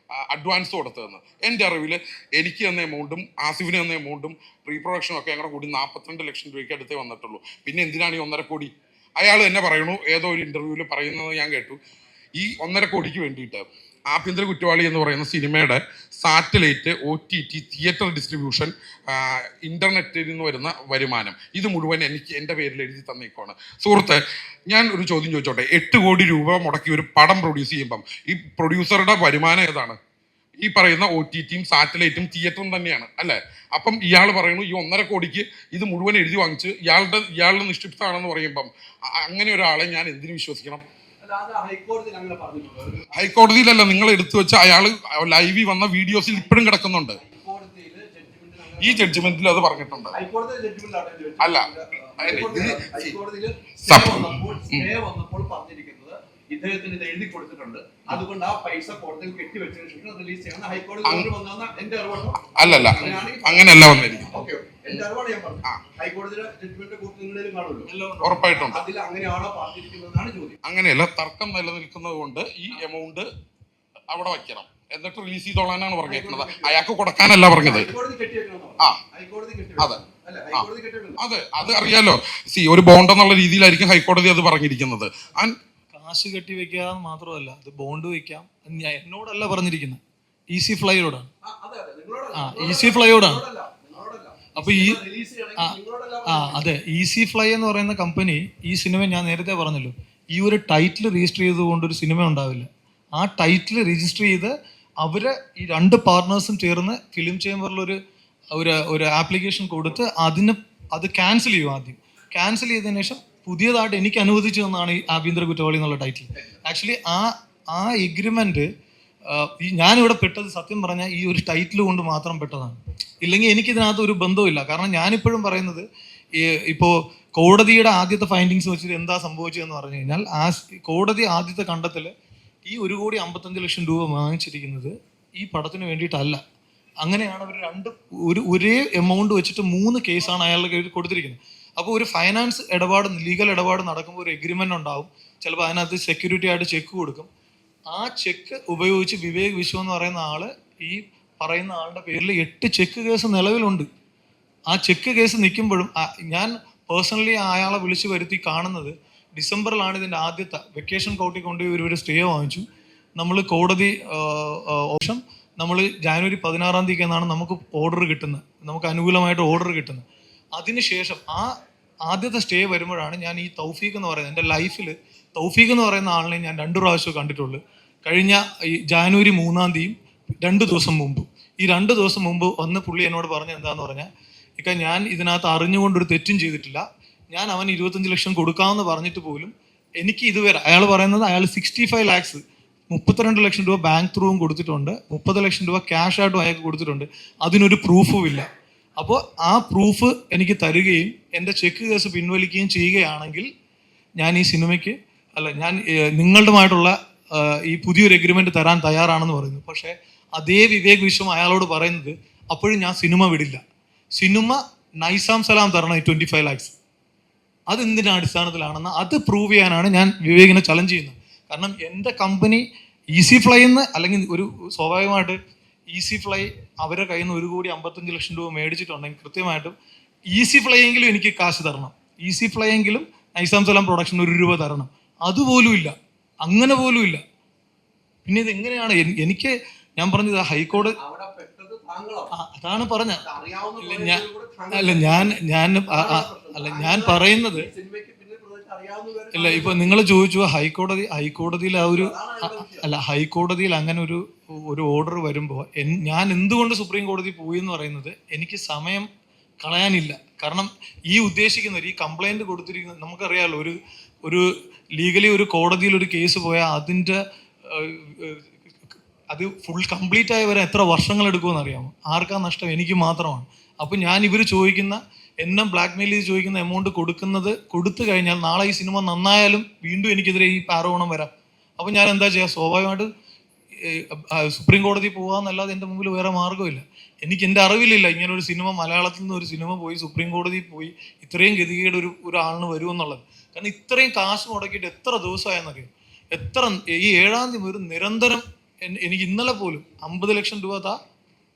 അഡ്വാൻസ് കൊടുത്തതെന്ന്. എൻ്റെ അറിവിൽ എനിക്ക് തന്ന എമൗണ്ടും ആസിഫിന് തന്ന എമൗണ്ടും പ്രീ പ്രൊഡക്ഷനും ഒക്കെ അങ്ങനെ കൂടി 42 ലക്ഷം രൂപയ്ക്ക് അടുത്തേ വന്നിട്ടുള്ളൂ. പിന്നെ എന്തിനാണ് ഈ 1.5 കോടി? അയാൾ തന്നെ പറയണു, ഏതോ ഒരു ഇന്റർവ്യൂവിൽ പറയുന്നത് ഞാൻ കേട്ടു, ഈ 1.5 കോടിക്ക് വേണ്ടിയിട്ട് ആഭ്യന്തര കുറ്റവാളി എന്ന് പറയുന്ന സിനിമയുടെ സാറ്റലൈറ്റ്, OTT, തിയേറ്റർ ഡിസ്ട്രിബ്യൂഷൻ, ഇന്റർനെറ്റിൽ നിന്ന് വരുന്ന വരുമാനം, ഇത് മുഴുവൻ എനിക്ക് എൻ്റെ പേരിൽ എഴുതി തന്നേക്കാണ്. സുഹൃത്തെ, ഞാൻ ഒരു ചോദ്യം ചോദിച്ചോട്ടെ. 8 കോടി രൂപ മുടക്കി ഒരു പടം പ്രൊഡ്യൂസ് ചെയ്യുമ്പം ഈ പ്രൊഡ്യൂസറുടെ വരുമാനം ഏതാണ്? ഈ പറയുന്ന OTTയും സാറ്റലൈറ്റും തിയേറ്ററും തന്നെയാണ്, അല്ലേ? അപ്പം ഇയാൾ പറയുന്നു ഈ 1.5 കോടിക്ക് ഇത് മുഴുവൻ എഴുതി വാങ്ങിച്ച് ഇയാളുടെ നിക്ഷിപ്തമാണെന്ന് പറയുമ്പം അങ്ങനെ ഒരാളെ ഞാൻ എന്തിനു വിശ്വസിക്കണം? ഹൈക്കോടതിയിലല്ല, നിങ്ങൾ എടുത്തു വെച്ച അയാൾ ലൈവിൽ വന്ന വീഡിയോസിൽ ഇപ്പോഴും കിടക്കുന്നുണ്ട്. ഈ ജഡ്ജ്മെന്റിൽ അത് പറഞ്ഞിട്ടുണ്ട്. അല്ല, ഇദ്ദേഹത്തിന് ഇത് എഴുതി കൊടുത്തിട്ടുണ്ട്. അതുകൊണ്ട് ആ പൈസ കോടതിയിൽ കെട്ടിവെച്ചതിന് ശേഷം റിലീസ് ചെയ്യണം. ഹൈക്കോടതി എന്റെ അറിവാണ്. അല്ലല്ല, അങ്ങനെയല്ല വന്നിരിക്കും. എന്റെ അറിവാണ് ഞാൻ പറഞ്ഞത്. ഹൈക്കോടതിയുടെ ജഡ്ജ്മെന്റ് നിങ്ങളിലും കാണുമല്ലോ. ഉറപ്പായിട്ടുണ്ട്. അതിൽ അങ്ങനെയാണോ പറഞ്ഞിരിക്കുന്നതെന്നാണ് ചോദ്യം. അങ്ങനെയല്ല, തർക്കം നിലനിൽക്കുന്നത് കൊണ്ട് ഈ എമൗണ്ട് അവിടെ വയ്ക്കണം, എന്നിട്ട് റിലീസ് ചെയ്തോളാനാണ് പറഞ്ഞേക്കുന്നത്. അയാൾക്ക് കൊടുക്കാനല്ല പറഞ്ഞത്. അതെ, അത് അറിയാലോ. സി, ഒരു ബോണ്ട് എന്നുള്ള രീതിയിലായിരിക്കും ഹൈക്കോടതി അത് പറഞ്ഞിരിക്കുന്നത്. കാശ് കെട്ടി വെക്കാന്ന് മാത്രമല്ല, അത് ബോണ്ട് വെക്കാം. എന്നോടല്ല പറഞ്ഞിരിക്കുന്നത്, ഈസി ഫ്ലൈയോടാണ്. ഈസി ഫ്ലൈയോടാണ്. അപ്പൊ അതെ, ഈസി ഫ്ലൈ എന്ന് പറയുന്ന കമ്പനി ഈ സിനിമ, ഞാൻ നേരത്തെ പറഞ്ഞല്ലോ, ഈ ഒരു ടൈറ്റിൽ രജിസ്റ്റർ ചെയ്തുകൊണ്ട് ഒരു സിനിമ ഉണ്ടാവില്ല. ആ ടൈറ്റിൽ രജിസ്റ്റർ ചെയ്ത് അവര് ഈ 2 പാർട്ട്നേഴ്സും ചേർന്ന് ഫിലിം ചേംബറിൽ ഒരു ആപ്ലിക്കേഷൻ കൊടുത്ത് അത് ക്യാൻസൽ ചെയ്യും. ആദ്യം ക്യാൻസൽ ചെയ്തതിനു ശേഷം പുതിയതായിട്ട് എനിക്ക് അനുവദിച്ചു തന്നാണ് ഈ ആഭ്യന്തര കുറ്റവാളി എന്നുള്ള ടൈറ്റിൽ. ആക്ച്വലി ആ എഗ്രിമെന്റ് ഞാനിവിടെ പെട്ടത് സത്യം പറഞ്ഞാൽ ഈ ഒരു ടൈറ്റിൽ കൊണ്ട് മാത്രം പെട്ടതാണ്. ഇല്ലെങ്കിൽ എനിക്കിതിനകത്ത് ഒരു ബന്ധവുമില്ല. കാരണം ഞാനിപ്പോഴും പറയുന്നത്, ഇപ്പോൾ കോടതിയുടെ ആദ്യത്തെ ഫൈൻഡിങ്സ് വെച്ചിട്ട് എന്താ സംഭവിച്ചതെന്ന് പറഞ്ഞു കഴിഞ്ഞാൽ, കോടതി ആദ്യത്തെ കണ്ടെത്തൽ ഈ 1,55,00,000 രൂപ വാങ്ങിച്ചിരിക്കുന്നത് ഈ പടത്തിന് വേണ്ടിയിട്ടല്ല. അങ്ങനെയാണ് അവർ ഒരേ എമൗണ്ട് വെച്ചിട്ട് 3 കേസാണ് അയാളുടെ കയ്യിൽ കൊടുത്തിരിക്കുന്നത്. അപ്പോൾ ഒരു ഫൈനാൻസ് ഇടപാട്, ലീഗൽ ഇടപാട് നടക്കുമ്പോൾ ഒരു എഗ്രിമെൻ്റ് ഉണ്ടാവും. ചിലപ്പോൾ അതിനകത്ത് സെക്യൂരിറ്റി ആയിട്ട് ചെക്ക് കൊടുക്കും. ആ ചെക്ക് ഉപയോഗിച്ച് വിവേക് വിശ്വം എന്ന് പറയുന്ന ആള്, ഈ പറയുന്ന ആളുടെ പേരിൽ 8 ചെക്ക് കേസ് നിലവിലുണ്ട്. ആ ചെക്ക് കേസ് നിൽക്കുമ്പോഴും ഞാൻ പേഴ്സണലി അയാളെ വിളിച്ചു വരുത്തി കാണുന്നത് ഡിസംബറിലാണ് ഇതിൻ്റെ ആദ്യത്തെ വെക്കേഷൻ കോർട്ടിൽ കൊണ്ടുപോയി ഒരു സ്റ്റേ വാങ്ങിച്ചു. നമ്മൾ കോടതി ഓപ്ഷൻ നമ്മൾ ജാനുവരി 16 തീയതിക്കാണ് നമുക്ക് ഓർഡർ കിട്ടുന്നത്, നമുക്ക് അനുകൂലമായിട്ട് ഓർഡർ കിട്ടുന്നത്. അതിനുശേഷം ആദ്യത്തെ സ്റ്റേ വരുമ്പോഴാണ് ഞാൻ ഈ തൗഫീഖ് എന്ന് പറയുന്നത്, എൻ്റെ ലൈഫിൽ തൗഫീഖ് എന്ന് പറയുന്ന ആളിനെ ഞാൻ 2 പ്രാവശ്യം കണ്ടിട്ടുള്ളൂ. കഴിഞ്ഞ ഈ ജാനുവരി 3 2 ദിവസം മുമ്പ്, ഈ 2 ദിവസം മുമ്പ് വന്ന് പുള്ളി എന്നോട് പറഞ്ഞത് എന്താന്ന് പറഞ്ഞാൽ, ഇക്ക ഞാൻ ഇതിനകത്ത് അറിഞ്ഞുകൊണ്ടൊരു തെറ്റും ചെയ്തിട്ടില്ല, ഞാൻ അവന് 25 ലക്ഷം കൊടുക്കാമെന്ന് പറഞ്ഞിട്ട് പോലും എനിക്ക് ഇതുവരെ, അയാൾ പറയുന്നത് അയാൾ 65 lakhs 32 ലക്ഷം രൂപ ബാങ്ക് ത്രൂവും കൊടുത്തിട്ടുണ്ട്, 30 ലക്ഷം രൂപ ക്യാഷ് ആയിട്ടും അയാൾക്ക് കൊടുത്തിട്ടുണ്ട്, അതിനൊരു പ്രൂഫും ഇല്ല. അപ്പോൾ ആ പ്രൂഫ് എനിക്ക് തരികയും എൻ്റെ ചെക്ക് കേസ് പിൻവലിക്കുകയും ചെയ്യുകയാണെങ്കിൽ ഞാൻ ഈ സിനിമയ്ക്ക് ഞാൻ നിങ്ങളുടെമായിട്ടുള്ള ഈ പുതിയൊരു എഗ്രിമെന്റ് തരാൻ തയ്യാറാണെന്ന് പറയുന്നു. പക്ഷേ അതേ വിവേക് വിശ്വം അയാളോട് പറയുന്നത് അപ്പോഴും ഞാൻ സിനിമ വിടില്ല, സിനിമ നൈസാം സലാം തരണം 25 lakhs. അത് എന്തിൻ്റെ അടിസ്ഥാനത്തിലാണെന്ന് അത് പ്രൂവ് ചെയ്യാനാണ് ഞാൻ വിവേകിനെ ചലഞ്ച് ചെയ്യുന്നത്. കാരണം എൻ്റെ കമ്പനി ഈസി ഫ്ലൈന്ന്, അല്ലെങ്കിൽ ഒരു സ്വാഭാവികമായിട്ട് ഈസി ഫ്ലൈ അവരുടെ കയ്യിൽ നിന്ന് 1,55 ലക്ഷം രൂപ മേടിച്ചിട്ടുണ്ടെങ്കിൽ കൃത്യമായിട്ടും ഈസി ഫ്ലൈ എങ്കിലും എനിക്ക് കാശ് തരണം, ഈസി ഫ്ലൈ എങ്കിലും നൈസാം സലാം പ്രൊഡക്ഷൻ 1 രൂപ തരണം. അതുപോലും ഇല്ല, അങ്ങനെ പോലും ഇല്ല. പിന്നെ ഇത് എങ്ങനെയാണ് എനിക്ക്, ഞാൻ പറഞ്ഞത് ഹൈക്കോടതി, അതാണ് പറഞ്ഞ ഞാൻ പറയുന്നത് ഇല്ല. ഇപ്പൊ നിങ്ങൾ ചോദിച്ചു ഹൈക്കോടതിയിൽ ആ ഒരു ഹൈക്കോടതിയിൽ അങ്ങനെ ഒരു ഓർഡർ വരുമ്പോൾ ഞാൻ എന്തുകൊണ്ട് സുപ്രീം കോടതി പോയി എന്ന് പറയുന്നത്, എനിക്ക് സമയം കളയാനില്ല. കാരണം ഈ ഉദ്ദേശിക്കുന്ന ഈ കംപ്ലൈന്റ് കൊടുത്തിരിക്കുന്നത് നമുക്കറിയാമല്ലോ, ഒരു ലീഗലി ഒരു കോടതിയിൽ ഒരു കേസ് പോയാൽ അതിൻ്റെ അത് ഫുൾ കംപ്ലീറ്റ് ആയി വരാൻ എത്ര വർഷങ്ങൾ എടുക്കുമെന്ന് അറിയാമോ? ആർക്കാ നഷ്ടം? എനിക്ക് മാത്രമാണ്. അപ്പം ഞാൻ ഇവർ ചോദിക്കുന്ന, എന്നെ ബ്ലാക്ക് മെയിൽ ചെയ്ത് ചോദിക്കുന്ന എമൗണ്ട് കൊടുത്തു കഴിഞ്ഞാൽ നാളെ ഈ സിനിമ നന്നായാലും വീണ്ടും എനിക്കെതിരെ ഈ ആരോപണം വരാം. അപ്പം ഞാൻ എന്താ ചെയ്യുക? സ്വാഭാവികമായിട്ട് സുപ്രീം കോടതി പോകാമെന്നല്ലാതെ എൻ്റെ മുമ്പിൽ വേറെ മാർഗ്ഗമില്ല. എനിക്ക് എൻ്റെ അറിവിലില്ല ഇങ്ങനെ ഒരു സിനിമ, മലയാളത്തിൽ നിന്ന് ഒരു സിനിമ പോയി സുപ്രീം കോടതിയിൽ പോയി ഇത്രയും ഗതികേട് ഒരാളിന് വരുമെന്നുള്ളത്. കാരണം ഇത്രയും കാശ് മുടക്കിയിട്ട് എത്ര ദിവസമായെന്നറിയാം. ഈ 7-ാം തീയതി ഒരു നിരന്തരം എനിക്ക് ഇന്നലെ പോലും 50 ലക്ഷം രൂപ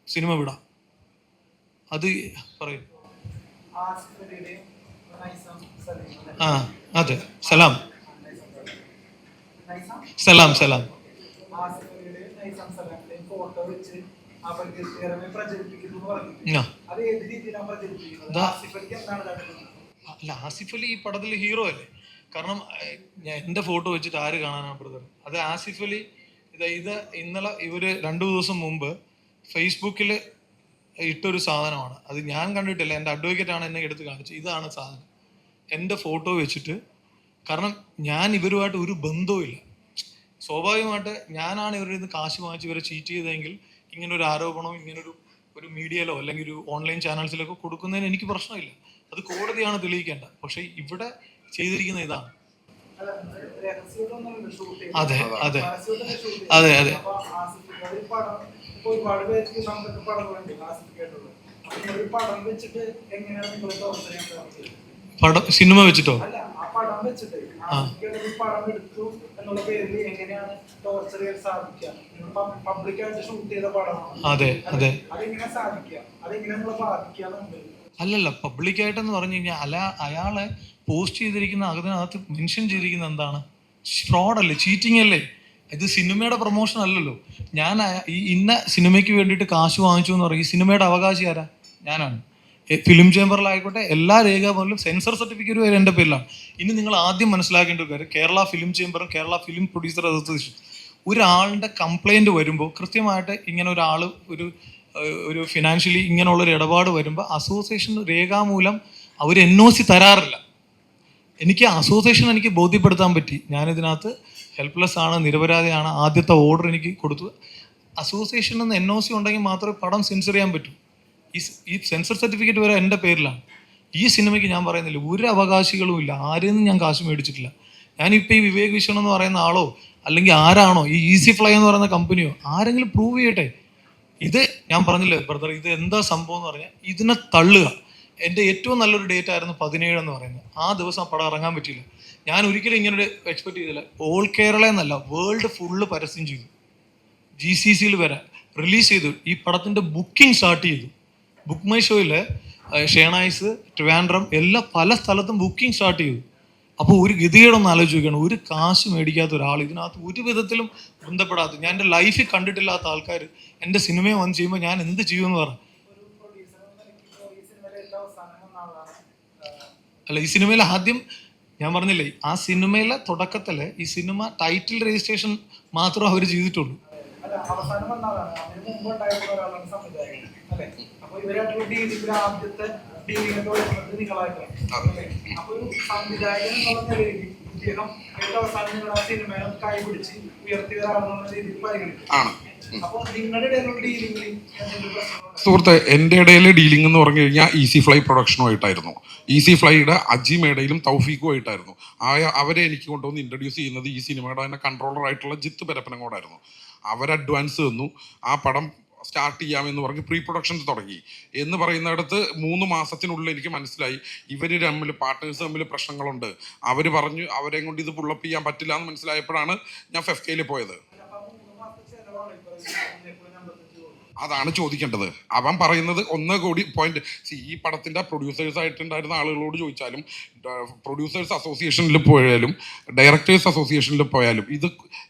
സിനിമ വിടാം. അത് പറയും. അതെ, സലാം. അല്ല, ആസിഫ് അലി ഈ പടത്തിൽ ഹീറോ അല്ലേ? കാരണം എൻ്റെ ഫോട്ടോ വെച്ചിട്ട് ആര് കാണാനാണ് ബ്രദർ? അത് ആസിഫ് അലി ഇത് ഇന്നലെ ഇവര് 2 ദിവസം മുമ്പ് ഫേസ്ബുക്കിൽ ഇട്ടൊരു സാധനമാണ്. അത് ഞാൻ കണ്ടിട്ടില്ല, എൻ്റെ അഡ്വക്കേറ്റാണ് എന്നെ എടുത്ത് കാണിച്ചത്. ഇതാണ് സാധനം, എൻ്റെ ഫോട്ടോ വെച്ചിട്ട്. കാരണം ഞാൻ ഇവരുമായിട്ട് ഒരു ബന്ധവും ഇല്ല. സ്വാഭാവികമായിട്ട് ഞാനാണ് ഇവരുടെ നിന്ന് കാശ് വാങ്ങിച്ച് ഇവരെ ചീറ്റ് ചെയ്തതെങ്കിൽ ഇങ്ങനൊരു ആരോപണം ഒരു മീഡിയയിലോ അല്ലെങ്കിൽ ഒരു ഓൺലൈൻ ചാനൽസിലൊക്കെ കൊടുക്കുന്നതിന് എനിക്ക് പ്രശ്നമില്ല. അത് കോടതിയാണ് തെളിയിക്കേണ്ടത്. പക്ഷെ ഇവിടെ ചെയ്തിരിക്കുന്ന ഇതാണ്. അതെ അതെ അതെ അതെ. പടം സിനിമ വെച്ചിട്ടോ? അതെ അതെ. അല്ലല്ല, പബ്ലിക്കായിട്ടെന്ന് പറഞ്ഞു കഴിഞ്ഞാൽ അയാളെ പോസ്റ്റ് ചെയ്തിരിക്കുന്ന അതിനകത്ത് മെൻഷൻ ചെയ്തിരിക്കുന്ന എന്താണ്? ഫ്രോഡല്ലേ, ചീറ്റിംഗ് അല്ലേ? ഇത് സിനിമയുടെ പ്രൊമോഷൻ അല്ലല്ലോ. ഞാൻ ഈ ഇന്ന സിനിമയ്ക്ക് വേണ്ടിയിട്ട് കാശ് വാങ്ങിച്ചു എന്ന് പറയും. ഈ സിനിമയുടെ അവകാശി ആരാ? ഞാനാണ്. ഫിലിം ചേംബറിലായിക്കോട്ടെ എല്ലാ രേഖാമൂലം സെൻസർ സർട്ടിഫിക്കറ്റ് വരെ എൻ്റെ പേരിലാണ്. ഇനി നിങ്ങൾ ആദ്യം മനസ്സിലാക്കേണ്ട ഒരു കാര്യം, കേരള ഫിലിം ചേംബറും കേരള ഫിലിം പ്രൊഡ്യൂസർ അസോസിയേഷൻ ഒരാളുടെ കംപ്ലൈൻറ്റ് വരുമ്പോൾ കൃത്യമായിട്ട് ഇങ്ങനെ ഒരു ഫിനാൻഷ്യലി ഇങ്ങനെയുള്ളൊരു ഇടപാട് വരുമ്പോൾ അസോസിയേഷൻ രേഖാമൂലം അവർ NOC തരാറില്ല. എനിക്ക് ബോധ്യപ്പെടുത്താൻ പറ്റി, ഞാനിതിനകത്ത് ഹെൽപ്ലെസ് ആണ്, നിരപരാധിയാണ്. ആദ്യത്തെ ഓർഡർ എനിക്ക് കൊടുത്തു. അസോസിയേഷനിൽ നിന്ന് NOC ഉണ്ടെങ്കിൽ മാത്രമേ പടം സെൻസർ ചെയ്യാൻ പറ്റൂ. ഈ സെൻസർ സർട്ടിഫിക്കറ്റ് വരെ എൻ്റെ പേരിലാണ്. ഈ സിനിമയ്ക്ക് ഞാൻ പറയുന്നില്ല, ഒരു അവകാശികളും ഇല്ല, ആരിൽ നിന്നും ഞാൻ കാശ് മേടിച്ചിട്ടില്ല. ഞാനിപ്പോൾ ഈ വിവേക് വിശ്വൻ എന്ന് പറയുന്ന ആളോ അല്ലെങ്കിൽ ആരാണോ ഈ ഈസി ഫ്ലൈ എന്ന് പറയുന്ന കമ്പനിയോ ആരെങ്കിലും പ്രൂവ് ചെയ്യട്ടെ. ഇത് ഞാൻ പറഞ്ഞില്ലേ ബ്രദർ, ഇത് എന്താ സംഭവം എന്ന് പറഞ്ഞാൽ ഇതിനെ തള്ളുക. എൻ്റെ ഏറ്റവും നല്ലൊരു ഡേറ്റ് ആയിരുന്നു 17 എന്ന് പറയുന്നത്. ആ ദിവസം ആ പടം ഇറങ്ങാൻ പറ്റിയില്ല. ഞാൻ ഒരിക്കലും ഇങ്ങനെ എക്സ്പെക്ട് ചെയ്തില്ല. ഓൾ കേരള എന്നല്ല, വേൾഡ് ഫുള്ള് പരസ്യം ചെയ്തു. GCCയിൽ വരെ റിലീസ് ചെയ്തു. ഈ പടത്തിൻ്റെ ബുക്കിംഗ് സ്റ്റാർട്ട് ചെയ്തു. ബുക്ക് മൈ ഷോയിൽ ഷേണായിസ്, ട്രിവാൻഡ്രം എല്ലാ പല സ്ഥലത്തും ബുക്കിംഗ് സ്റ്റാർട്ട് ചെയ്തു. അപ്പോൾ ഒരു ഗതികേടൊന്ന് ആലോചിച്ച് നോക്കുകയാണ്. ഒരു കാശ് മേടിക്കാത്ത ഒരാൾ, ഇതിനകത്ത് ഒരു വിധത്തിലും ബന്ധപ്പെടാത്ത, ഞാൻ എൻ്റെ ലൈഫിൽ കണ്ടിട്ടില്ലാത്ത ആൾക്കാർ എൻ്റെ സിനിമയെ വന്ന് ചെയ്യുമ്പോൾ ഞാൻ എന്ത് ചെയ്യുമെന്ന് പറ. അല്ല, ഈ സിനിമയിൽ ആദ്യം ഞാൻ പറഞ്ഞില്ലേ, ആ സിനിമയിലെ തുടക്കത്തില് ഈ സിനിമ ടൈറ്റിൽ രജിസ്ട്രേഷൻ മാത്രമേ അവർ ചെയ്തിട്ടുള്ളൂ. സുഹൃത്തെ, എൻ്റെ ഇടയിൽ ഡീലിംഗ് എന്ന് പറഞ്ഞു കഴിഞ്ഞാൽ ഈസി ഫ്ലൈ പ്രൊഡക്ഷനുമായിട്ടായിരുന്നു. ഈസി ഫ്ലൈയുടെ അജി മേഡയിലും തൗഫീഖുമായിട്ടായിരുന്നു. അവരെ എനിക്ക് കൊണ്ടുവന്ന് ഇൻട്രൊഡ്യൂസ് ചെയ്യുന്നത് ഈ സിനിമയുടെ തന്നെ കൺട്രോളറായിട്ടുള്ള ജിത്ത് പരപ്പനങ്ങോടായിരുന്നു. അവർ അഡ്വാൻസ് തന്നു. ആ പടം സ്റ്റാർട്ട് ചെയ്യാമെന്ന് പറഞ്ഞ് പ്രീ പ്രൊഡക്ഷൻ തുടങ്ങി എന്ന് പറയുന്നിടത്ത് 3 മാസത്തിനുള്ളിൽ എനിക്ക് മനസ്സിലായി ഇവർ തമ്മിൽ, പാർട്ട്നേഴ്സ് തമ്മിൽ പ്രശ്നങ്ങളുണ്ട്. അവർ പറഞ്ഞു അവരെ കൊണ്ട് ഇത് പുള്ളപ്പ് ചെയ്യാൻ പറ്റില്ല എന്ന് മനസ്സിലായപ്പോഴാണ് ഞാൻ ഫെഫ്കയിൽ പോയത്. അതാണ് ചോദിക്കേണ്ടത്. അവൻ പറയുന്നത് 1 കോടി പോയിന്റ്. ഈ പടത്തിൻ്റെ പ്രൊഡ്യൂസേഴ്സ് ആയിട്ടുണ്ടായിരുന്ന ആളുകളോട് ചോദിച്ചാലും, പ്രൊഡ്യൂസേഴ്സ് അസോസിയേഷനിൽ പോയാലും, ഡയറക്ടേഴ്സ് അസോസിയേഷനിൽ പോയാലും, ഇത്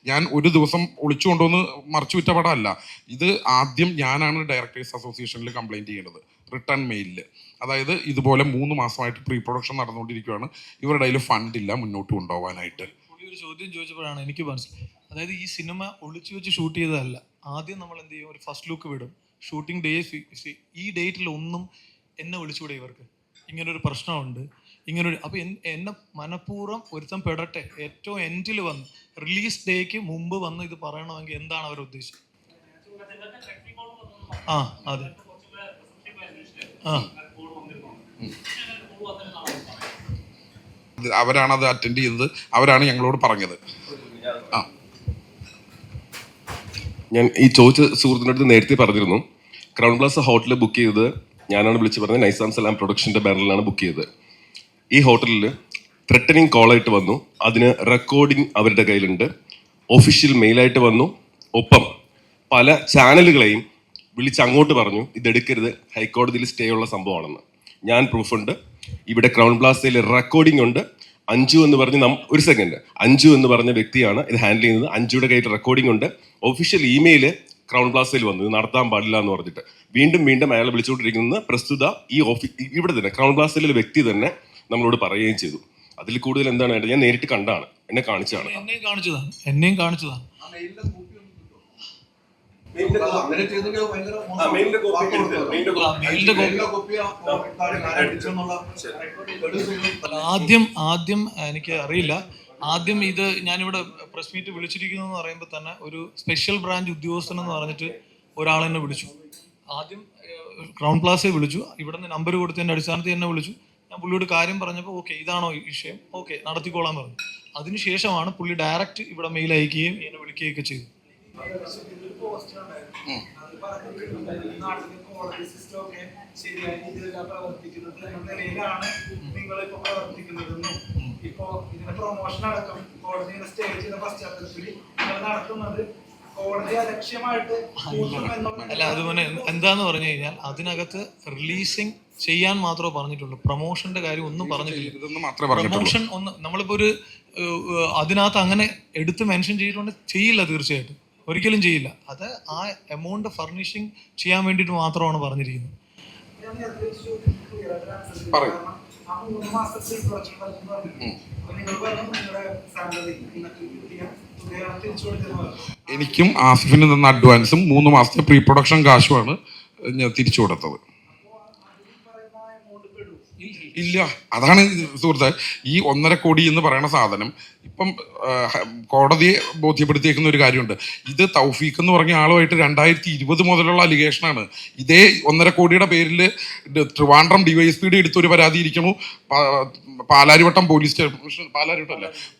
ഞാൻ ഒരു ദിവസം ഒളിച്ചു കൊണ്ടുവന്ന് മറിച്ചു വിറ്റ പടമല്ല. ഇത് ആദ്യം ഞാനാണ് ഡയറക്ടേഴ്സ് അസോസിയേഷനിൽ കംപ്ലയിൻറ്റ് ചെയ്യേണ്ടത്, റിട്ടേൺ മെയിലിൽ. അതായത് ഇതുപോലെ 3 മാസമായിട്ട് പ്രീ പ്രൊഡക്ഷൻ നടന്നുകൊണ്ടിരിക്കുകയാണ്, ഇവരുടെ കയ്യിൽ ഫണ്ടില്ല മുന്നോട്ട് കൊണ്ടുപോകാനായിട്ട്. ഒരു ചോദ്യം ചോദിച്ചപ്പോഴാണ് എനിക്ക് മനസ്സിലായി. അതായത് ഈ സിനിമ ഒളിച്ചു വെച്ച് ഷൂട്ട് ചെയ്തതല്ല. ആദ്യം നമ്മൾ എന്ത് ചെയ്യും, ഒരു ഫസ്റ്റ് ലുക്ക് വിടും, ഷൂട്ടിംഗ് ഡേ. ഈ ഡേറ്റിൽ ഒന്നും എന്നെ വിളിച്ചുകൂടെ, ഇവർക്ക് ഇങ്ങനൊരു പ്രശ്നമുണ്ട്, ഇങ്ങനൊരു. അപ്പോൾ എന്നെ മനഃപൂർവ്വം ഒരുത്തം പെടട്ടെ, ഏറ്റവും എൻഡിൽ വന്ന് റിലീസ് ഡേക്ക് മുമ്പ് വന്ന് ഇത് പറയണമെങ്കിൽ എന്താണ് അവർ ഉദ്ദേശിച്ചത്? ആ അതെ, അവരാണ് അത് അറ്റൻഡ് ചെയ്തത്, അവരാണ് ഞങ്ങളോട് പറഞ്ഞത്. ഞാൻ ഈ ചോദിച്ച സുഹൃത്തിൻ്റെ അടുത്ത് നേരത്തെ പറഞ്ഞിരുന്നു, ക്രൗൺ പ്ലാസ ഹോട്ടൽ ബുക്ക് ചെയ്തത് ഞാനാണ് വിളിച്ച് പറഞ്ഞത്. നൈസാം സലാം പ്രൊഡക്ഷൻ്റെ ബാനറിലാണ് ബുക്ക് ചെയ്തത്. ഈ ഹോട്ടലിൽ ത്രെട്ടനിങ് കോളായിട്ട് വന്നു. അതിന് റെക്കോർഡിങ് അവരുടെ കയ്യിലുണ്ട്. ഒഫീഷ്യൽ മെയിലായിട്ട് വന്നു. ഒപ്പം പല ചാനലുകളെയും വിളിച്ച് അങ്ങോട്ട് പറഞ്ഞു ഇതെടുക്കരുത്, ഹൈക്കോടതിയിൽ സ്റ്റേ ഉള്ള സംഭവമാണെന്ന്. ഞാൻ പ്രൂഫുണ്ട്. ഇവിടെ ക്രൗൺ പ്ലാസയിൽ റെക്കോർഡിംഗ് ഉണ്ട്. അഞ്ജു എന്ന് പറഞ്ഞ് ഒരു സെക്കൻഡ്, അഞ്ജു എന്ന് പറഞ്ഞ വ്യക്തിയാണ് ഇത് ഹാൻഡിൽ ചെയ്യുന്നത്. അഞ്ജുയുടെ കയ്യിൽ റെക്കോർഡിംഗ് ഉണ്ട്. ഒഫീഷ്യൽ ഇമെയിൽ ക്രൗൺ പ്ലാസയിൽ വന്നു ഇത് നടത്താൻ പാടില്ല എന്ന് പറഞ്ഞിട്ട്. വീണ്ടും അയാളെ വിളിച്ചുകൊണ്ടിരിക്കുന്നത് പ്രസ്തുത ഈ ഇവിടെ തന്നെ ക്രൗൺ പ്ലാസയിലെ വ്യക്തി തന്നെ നമ്മളോട് പറയുകയും ചെയ്തു. അതിൽ കൂടുതൽ എന്താണ് വേണ്ടത്? ഞാൻ നേരിട്ട് കണ്ടാണ്, എന്നെ കാണിച്ചതാണ്. എന്നെയും കാണിച്ചതാണ്. ആദ്യം എനിക്ക് അറിയില്ല. ആദ്യം ഇത് ഞാനിവിടെ പ്രസ് മീറ്റ് വിളിച്ചിരിക്കുന്നു എന്ന് പറയുമ്പോൾ തന്നെ ഒരു സ്പെഷ്യൽ ബ്രാഞ്ച് ഉദ്യോഗസ്ഥൻ എന്ന് പറഞ്ഞിട്ട് ഒരാളെന്നെ വിളിച്ചു. ആദ്യം ക്രൗൺ പ്ലാസയെ വിളിച്ചു. ഇവിടെ നിന്ന് നമ്പർ കൊടുത്തതിൻ്റെ അടിസ്ഥാനത്തിൽ എന്നെ വിളിച്ചു. ഞാൻ പുള്ളിയോട് കാര്യം പറഞ്ഞപ്പോൾ ഓക്കെ ഇതാണോ വിഷയം, ഓക്കെ നടത്തിക്കോളാൻ പറഞ്ഞു. അതിനുശേഷമാണ് പുള്ളി ഡയറക്റ്റ് ഇവിടെ മെയിൽ അയക്കുകയും എന്നെ വിളിക്കുകയൊക്കെ ചെയ്തു. അല്ല, അതുപോലെ എന്താന്ന് പറഞ്ഞു കഴിഞ്ഞാൽ അതിനകത്ത് റിലീസിങ് ചെയ്യാൻ മാത്രമേ പറഞ്ഞിട്ടുള്ളൂ. പ്രൊമോഷന്റെ കാര്യം ഒന്നും പറഞ്ഞിട്ടില്ല. പ്രൊമോഷൻ ഒന്ന് നമ്മളിപ്പോ ഒരു അതിനകത്ത് അങ്ങനെ എടുത്ത് മെൻഷൻ ചെയ്തിട്ടുണ്ടെങ്കിൽ ചെയ്യില്ല, തീർച്ചയായിട്ടും ഒരിക്കലും ചെയ്യില്ല. അത് ആ എമൗണ്ട് ഫർണിഷിങ് ചെയ്യാൻ വേണ്ടിയിട്ട് മാത്രമാണ് പറഞ്ഞിരിക്കുന്നത്. എനിക്കും ആസിഫിന് തന്ന അഡ്വാൻസും 3 മാസത്തെ പ്രീ പ്രൊഡക്ഷൻ കാശുമാണ് ഞാൻ തിരിച്ചു കൊടുത്തത്. ഇല്ല, അതാണ് സുഹൃത്തെ. ഈ 1.5 കോടി എന്ന് പറയുന്ന സാധനം ഇപ്പം കോടതിയെ ബോധ്യപ്പെടുത്തിയേക്കുന്ന ഒരു കാര്യമുണ്ട്. ഇത് തൗഫീഖ് എന്ന് പറഞ്ഞ ആളുമായിട്ട് 2020 മുതലുള്ള അലിഗേഷനാണ്. ഇതേ 1.5 കോടിയുടെ പേരിൽ ട്രിവാൻഡ്രം ഡിവൈഎസ്പിയുടെ എടുത്തൊരു പരാതി ഇരിക്കണു. Palarivattom police station,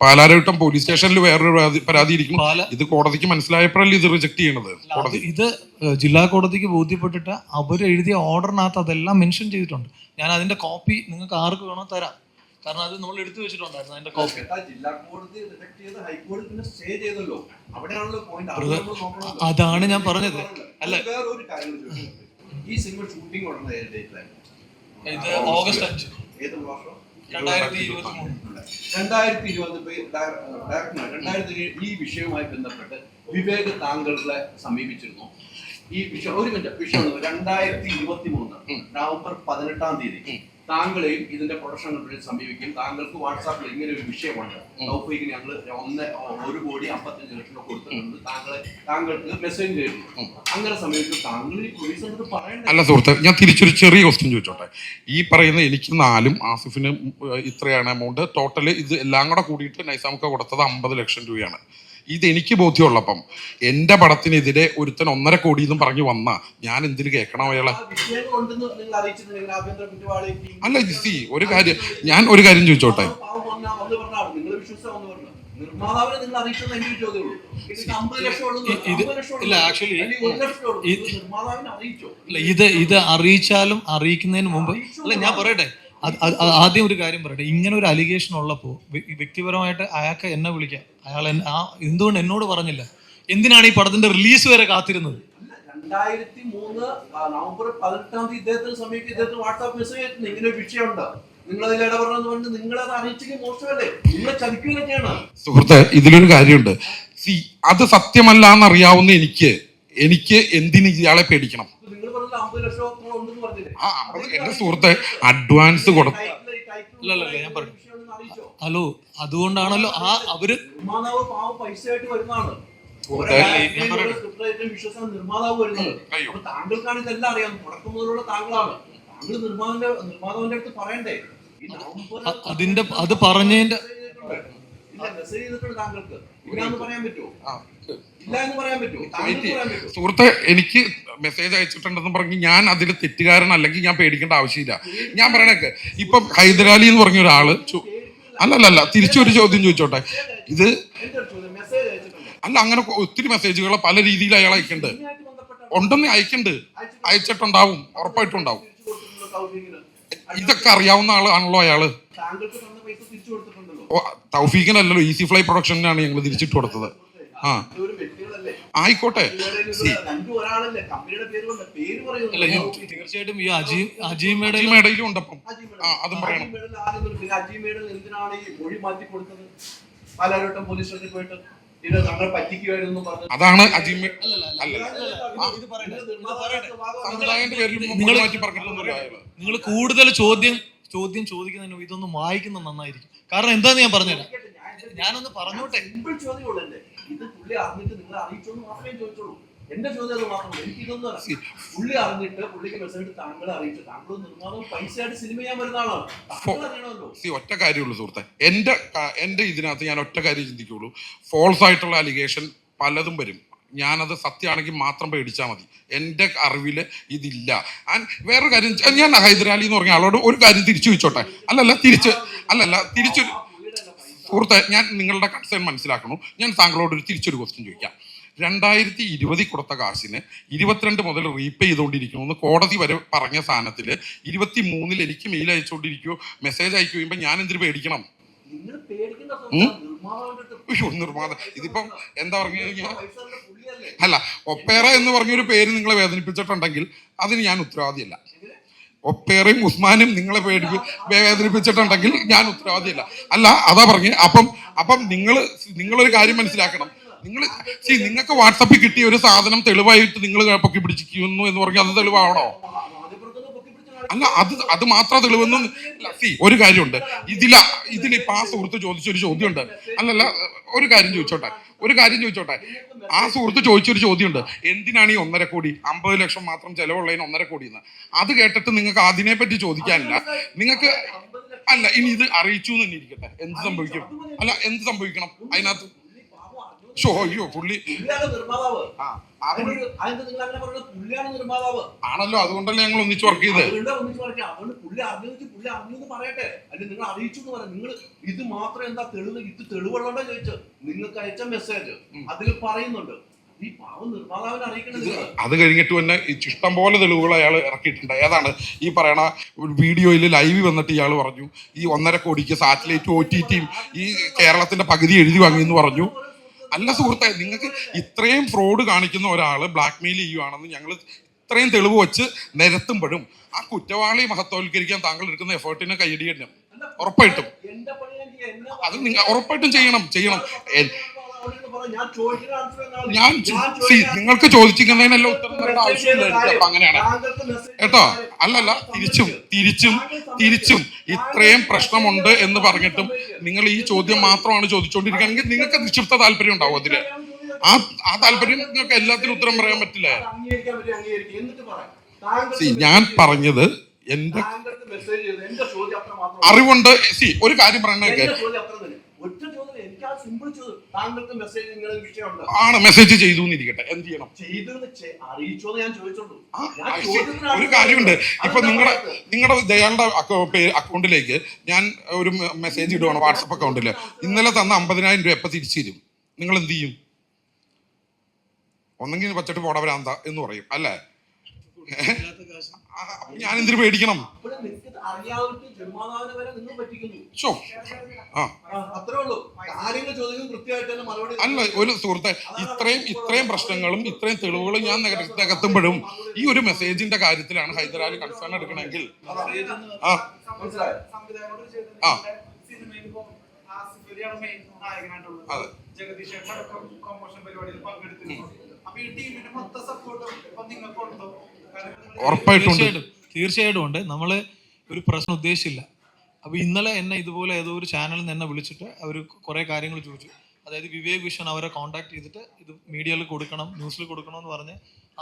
Palarivattom police സ്റ്റേഷനിൽ വേറൊരു പരാതി ഇരിക്കുന്നു. ഇത് കോടതിക്ക് മനസ്സിലായപ്പോഴല്ലേ ഇത് റിജക്ട് ചെയ്യണത്. കോടതി ഇത് ജില്ലാ കോടതിക്ക് ബോധ്യപ്പെട്ടിട്ട് അവർ എഴുതിയ ഓർഡറിനകത്ത് അതെല്ലാം മെൻഷൻ ചെയ്തിട്ടുണ്ട്. ഞാൻ അതിന്റെ കോപ്പി നിങ്ങൾക്ക് ആർക്ക് വേണോ തരാം. കാരണം അത് നമ്മൾ എടുത്തു വെച്ചിട്ടുണ്ടായിരുന്നു അതിന്റെ കോപ്പി. ജില്ലാ കോടതി റിജക്ട് ചെയ്ത് ഹൈക്കോടതി പിന്നെ സ്റ്റേ ചെയ്തല്ലോ. അവിടെയാണല്ലോ പോയിന്റ്. അതാണ് ഞാൻ പറഞ്ഞത്. അല്ല, വേറൊരു കാര്യം ചോദിക്കുന്നത്, ഈ സിനിമ ഷൂട്ടിംഗ് ഉടനെ ഡേറ്റിലായിരുന്നു. ഇത് ഓഗസ്റ്റ് 5 ഏത് വർഷം? 2023. 2020 ഈ വിഷയവുമായി ബന്ധപ്പെട്ട് വിവേക് താങ്കളെ സമീപിച്ചിരുന്നു. ഈ വിഷയം ഒരു മിനിറ്റ് വിഷയം 2023 നവംബർ 18-ാം തീയതി താങ്കളെയും ഇതിന്റെ പ്രൊഡക്ഷൻ കമ്പനിയെ സമീപിക്കും. താങ്കൾക്ക് വാട്സാപ്പിൽ ഇങ്ങനെ ഒരു വിഷയമുണ്ട്, തൗഫീഖിന് ഞങ്ങൾ 1,55,00,000 കൊടുത്തിട്ടുണ്ട്, താങ്കൾക്ക് മെസ്സേജ് ചെയ്തു. അങ്ങനെ സമീപിക്കും. താങ്കൾ ഈ പോലീസിനോട് പറയണ്ട. അല്ല സുഹൃത്തെ, ഞാൻ തിരിച്ചൊരു ചെറിയ ക്വസ്റ്റ്യൻ ചോദിച്ചോട്ടെ. ഈ പറയുന്ന എനിക്ക് 4-ഉം ആസിഫിന് ഇത്രയാണ് എമൗണ്ട് ടോട്ടല്, ഇത് എല്ലാം കൂടെ കൂടിയിട്ട് നൈസാമുക്ക് കൊടുത്തത് 50 ലക്ഷം രൂപയാണ്. ഇതെനിക്ക് ബോധ്യമുള്ളപ്പം എൻ്റെ പടത്തിനെതിരെ ഒരുത്തൻ 1.5 കോടി എന്നും പറഞ്ഞു വന്നാ ഞാൻ എന്തിനു കേൾക്കണം അയാളെ? അല്ല സി, ഞാൻ ഒരു കാര്യം ചോദിച്ചോട്ടെ. ഇത് അറിയിച്ചാലും അറിയിക്കുന്നതിന് മുമ്പ് അല്ല, ഞാൻ പറയട്ടെ, ആദ്യം ഒരു കാര്യം പറയട്ടെ. ഇങ്ങനെ ഒരു അലിഗേഷൻ ഉള്ളപ്പോൾ വ്യക്തിപരമായിട്ട് അയാൾക്ക് എന്നെ വിളിക്കാം. അയാൾ എന്തുകൊണ്ട് എന്നോട് പറഞ്ഞില്ല? എന്തിനാണ് ഈ പടത്തിന്റെ റിലീസ് വരെ കാത്തിരുന്നത്? 2003 നവംബർ 18-ാം തീയതി ഇദ്ദേഹത്തിന് സമീപിച്ച് ഇദ്ദേഹത്തിന് വാട്സാപ്പ് മെസ്സേജ് ആയിരുന്നു, ഇങ്ങനെ ഒരു വിഷയമുണ്ട്, നിങ്ങളതിൽ ഇടപെടണമെന്ന് പറഞ്ഞ് നിങ്ങളത് അറിയിച്ചെങ്കിൽ മോശമല്ലേ? നിങ്ങളെ ചതിക്കുകയാണ്. സുഹൃത്തെ, ഇതിലൊരു കാര്യമുണ്ട്. സി, അത് സത്യമല്ല എന്നറിയാവുന്ന എനിക്ക് എന്തിന് ഇയാളെ പേടിക്കണം? നിങ്ങൾ പറഞ്ഞ 50 ലക്ഷം ഉണ്ടെന്ന് പറഞ്ഞില്ലേ? എന്റെ സുഹൃത്തെ, അഡ്വാൻസ് കൊടുത്തു. ഞാൻ പറഞ്ഞു. ഹലോ, അതുകൊണ്ടാണല്ലോ അവര് നിർമ്മാതാവ് പാവം പൈസയായിട്ട് വരുന്നതാണ്. നിർമ്മാതാവ് വരുന്നത്. താങ്കൾക്കാണ് ഇതെല്ലാം അറിയാം. തുടക്കം മുതലുള്ള താങ്കളാണ്. താങ്കൾ നിർമ്മാതാവിന്റെ അടുത്ത് പറയണ്ടേ? അതിന്റെ അത് പറഞ്ഞതിന്റെ മെസ്സേജ് ചെയ്തിട്ടുണ്ട് താങ്കൾക്ക്. ഇല്ലാന്ന് പറയാൻ പറ്റുമോ? ഇല്ല എന്ന് പറയാൻ പറ്റുമോ? സുഹൃത്തെ, എനിക്ക് മെസ്സേജ് അയച്ചിട്ടുണ്ടെന്ന് പറഞ്ഞ് ഞാൻ അതിൽ തെറ്റുകാരൻ അല്ലെങ്കിൽ ഞാൻ പേടിക്കേണ്ട ആവശ്യമില്ല. ഞാൻ പറയണേക്ക് ഇപ്പം ഹൈദരാലി എന്ന് പറഞ്ഞ ഒരാള് അല്ലല്ല തിരിച്ചൊരു ചോദ്യം ചോദിച്ചോട്ടെ. ഇത് അല്ല, അങ്ങനെ ഒത്തിരി മെസ്സേജുകൾ പല രീതിയിൽ അയാൾ അയക്കുന്നുണ്ട്. ഉണ്ടെന്ന് അയച്ചിട്ടുണ്ടാവും, ഉറപ്പായിട്ടുണ്ടാവും. ഇതൊക്കെ അറിയാവുന്ന ആളാണല്ലോ അയാള്. തൗഫീഖിനല്ലല്ലോ, ഈസി ഫ്ലൈ പ്രൊഡക്ഷനാണ് ഞങ്ങൾ തിരിച്ചിട്ട് കൊടുത്തത്. ആയിക്കോട്ടെ. തീർച്ചയായിട്ടും ഈ അജീമേടയിലും ഉണ്ടപ്പം അതും പറയണം. അതാണ് നിങ്ങൾ കൂടുതൽ ചോദ്യം ചോദിക്കുന്നതിന് ഇതൊന്നും വായിക്കുന്നത് നന്നായിരിക്കും. കാരണം എന്താന്ന് ഞാൻ പറഞ്ഞുതരാം. ഞാനൊന്ന് പറഞ്ഞോട്ടെ. ഇത് പുള്ളി അറിഞ്ഞിട്ട് നിങ്ങൾ അറിയിച്ചോന്ന് മാത്രമേ ചോദിച്ചോളൂ. എന്റെ ചോദ്യം അത് മാത്രമേ. എനിക്ക് ഇതൊന്നും പുള്ളി അറിഞ്ഞിട്ട് പുള്ളിക്ക് മെസ്സേജ് താങ്കളെ അറിയിച്ചു. താങ്കൾ നിർമ്മാണം പൈസയായിട്ട് സിനിമ ചെയ്യാൻ വരുന്ന ആളാണ്. ഒറ്റ കാര്യമുള്ളൂ സുഹൃത്തെ, എന്റെ ഇതിനകത്ത് ഞാൻ ഒറ്റ കാര്യം ചിന്തിക്കുള്ളൂ. ഫോൾസ് ആയിട്ടുള്ള അലിഗേഷൻ പലതും വരും. ഞാനത് സത്യമാണെങ്കിൽ മാത്രം പേടിച്ചാൽ മതി. എൻ്റെ അറിവിൽ ഇതില്ല. വേറൊരു കാര്യം, ഞാൻ ഹൈദരാലി എന്ന് പറഞ്ഞ ആളോട് ഒരു കാര്യം തിരിച്ചു വെച്ചോട്ടെ. തിരിച്ചു സുഹൃത്തെ, ഞാൻ നിങ്ങളുടെ കൺസേൺ മനസ്സിലാക്കുന്നു. ഞാൻ താങ്കളോട് തിരിച്ചൊരു ക്വസ്റ്റ്യൻ ചോദിക്കാം. 2020 കൊടുത്ത കാശിന് 22 മുതൽ റീപേ ചെയ്തുകൊണ്ടിരിക്കണമെന്ന് കോടതി വരെ പറഞ്ഞ സാധനത്തിൽ 23 എനിക്ക് മെയിൽ അയച്ചുകൊണ്ടിരിക്കുകയോ മെസ്സേജ് അയക്കുകയോ ഞാൻ എന്തിനു പേടിക്കണം? നിർമ്മാത ഇതിപ്പം എന്താ പറഞ്ഞു കഴിഞ്ഞാൽ അല്ല, ഒപ്പേറ എന്ന് പറഞ്ഞൊരു പേര് നിങ്ങളെ വേദനിപ്പിച്ചിട്ടുണ്ടെങ്കിൽ അതിന് ഞാൻ ഉത്തരവാദിയല്ല. ഒപ്പേറയും ഉസ്മാനും നിങ്ങളെ വേദനിപ്പിച്ചിട്ടുണ്ടെങ്കിൽ ഞാൻ ഉത്തരവാദിയല്ല. അതാ പറഞ്ഞ്. അപ്പം നിങ്ങളൊരു കാര്യം മനസ്സിലാക്കണം. നിങ്ങൾക്ക് വാട്സപ്പിൽ കിട്ടിയ ഒരു സാധനം തെളിവായിട്ട് നിങ്ങൾ പൊക്കി പിടിച്ചിരിക്കുന്നു എന്ന് പറഞ്ഞാൽ അത് തെളിവാണോ? അല്ല അത് മാത്രം തെളിവെന്നും ഒരു കാര്യമുണ്ട് ഇതിലിപ്പോ ആ സുഹൃത്ത് ചോദിച്ചൊരു ചോദ്യമുണ്ട്. അല്ലല്ല, ഒരു കാര്യം ചോദിച്ചോട്ടെ. ആ സുഹൃത്ത് ചോദിച്ചൊരു ചോദ്യമുണ്ട്, എന്തിനാണ് ഈ 1.5 കോടി, 50 ലക്ഷം മാത്രം ചെലവുള്ളതിന് 1.5 കോടി എന്ന്. അത് കേട്ടിട്ട് നിങ്ങൾക്ക് അതിനെ പറ്റി ചോദിക്കാനില്ല. നിങ്ങൾക്ക് അല്ല, ഇനി ഇത് അറിയിച്ചു എന്ന് തന്നെ ഇരിക്കട്ടെ, എന്ത് സംഭവിക്കും? അല്ല, എന്ത് സംഭവിക്കണം അതിനകത്ത്? അയ്യോ പുള്ളി ആണല്ലോ, അതുകൊണ്ടല്ലേ ഞങ്ങൾ ഒന്നിച്ച് വർക്ക് ചെയ്ത്. ഇത് മാത്രം എന്താ തെളിവ്? ഇത് തെളിവുള്ളതുകൊണ്ടാ ചോദിച്ചത്. നിങ്ങൾക്ക് അയച്ച മെസ്സേജ് അതിൽ പറയുന്നുണ്ട്. ഈ പാവം നിർമ്മാതാവിനെ അറിയിക്കണത്. അത് കഴിഞ്ഞിട്ട് തന്നെ ഇഷ്ടം പോലെ തെളിവുകൾ അയാൾ ഇറക്കിയിട്ടുണ്ട്. ഏതാണ് ഈ പറയണ വീഡിയോയിൽ ലൈവ് വന്നിട്ട് ഇയാൾ പറഞ്ഞു ഈ 1.5 കോടിക്ക് സാറ്റലൈറ്റ് OTTയും ഈ കേരളത്തിന്റെ പകുതി എഴുതി വാങ്ങിയെന്ന് പറഞ്ഞു. അല്ല സുഹൃത്തെ, നിങ്ങൾക്ക് ഇത്രയും ഫ്രോഡ് കാണിക്കുന്ന ഒരാൾ ബ്ലാക്ക് മെയിൽ ചെയ്യുവാണെന്ന് ഞങ്ങൾ ഇത്രയും തെളിവ് വെച്ച് നിരത്തുമ്പോഴും ആ കുറ്റവാളി മഹത്വവൽക്കരിക്കാൻ താങ്കൾ എടുക്കുന്ന എഫേർട്ടിനെ കൈയടി തന്നെ ഉറപ്പായിട്ടും. അത് നിങ്ങൾ ഉറപ്പായിട്ടും ചെയ്യണം. നിങ്ങൾക്ക് ചോദിച്ചിരിക്കുന്നതിനെല്ലാം ഉത്തരം തരേണ്ട ആവശ്യമില്ലായിരിക്കും. അപ്പൊ അങ്ങനെയാണ് കേട്ടോ. അല്ലല്ല, തിരിച്ചും ഇത്രയും പ്രശ്നമുണ്ട് എന്ന് പറഞ്ഞിട്ടും നിങ്ങൾ ഈ ചോദ്യം മാത്രമാണ് ചോദിച്ചുകൊണ്ടിരിക്കുകയാണെങ്കിൽ നിങ്ങൾക്ക് നിക്ഷിപ്ത താല്പര്യം ഉണ്ടാവും അതില്. ആ താല്പര്യം നിങ്ങൾക്ക് എല്ലാത്തിനും ഉത്തരം പറയാൻ പറ്റില്ല. ഞാൻ പറഞ്ഞത് എന്റെ അറിവുണ്ട്. ഒരു കാര്യം പറയണേക്ക് ആണ്, മെസ്സേജ് ചെയ്തു എന്നിരിക്കട്ടെ, എന്ത് ചെയ്യണം? ഒരു കാര്യമുണ്ട്, ഇപ്പൊ നിങ്ങളുടെ ദയാളുടെ അക്കൗണ്ടിലേക്ക് ഞാൻ ഒരു മെസ്സേജ് ഇടുവാണ് വാട്സപ്പ് അക്കൗണ്ടില്, ഇന്നലെ തന്ന 50,000 രൂപ എപ്പോ തിരിച്ചു തരും? നിങ്ങൾ എന്ത് ചെയ്യും? ഒന്നെങ്കിൽ വച്ചിട്ട് പോടവരാന്ത എന്ന് പറയും അല്ലേ? ഞാൻ എന്തിനു പേടിക്കണം? അല്ല ഒരു സുഹൃത്തെ, ഇത്രയും പ്രശ്നങ്ങളും ഇത്രയും തെളിവുകളും ഞാൻ നികത്തുമ്പോഴും ഈ ഒരു മെസ്സേജിന്റെ കാര്യത്തിലാണ് ഹൈദരാലി കൺസേൺ എടുക്കണമെങ്കിൽ തീർച്ചയായിട്ടും ഉണ്ട്. നമ്മള് ഒരു പ്രശ്നം ഉദ്ദേശിച്ചില്ല. അപ്പൊ ഇന്നലെ എന്നെ ഇതുപോലെ ഏതോ ഒരു ചാനലിൽ നിന്ന് എന്നെ വിളിച്ചിട്ട് അവർ കുറെ കാര്യങ്ങൾ ചോദിച്ചു. അതായത് വിവേക് വിഷൻ അവരെ കോൺടാക്ട് ചെയ്തിട്ട് ഇത് മീഡിയയിൽ കൊടുക്കണം, ന്യൂസിൽ കൊടുക്കണം എന്ന് പറഞ്ഞ്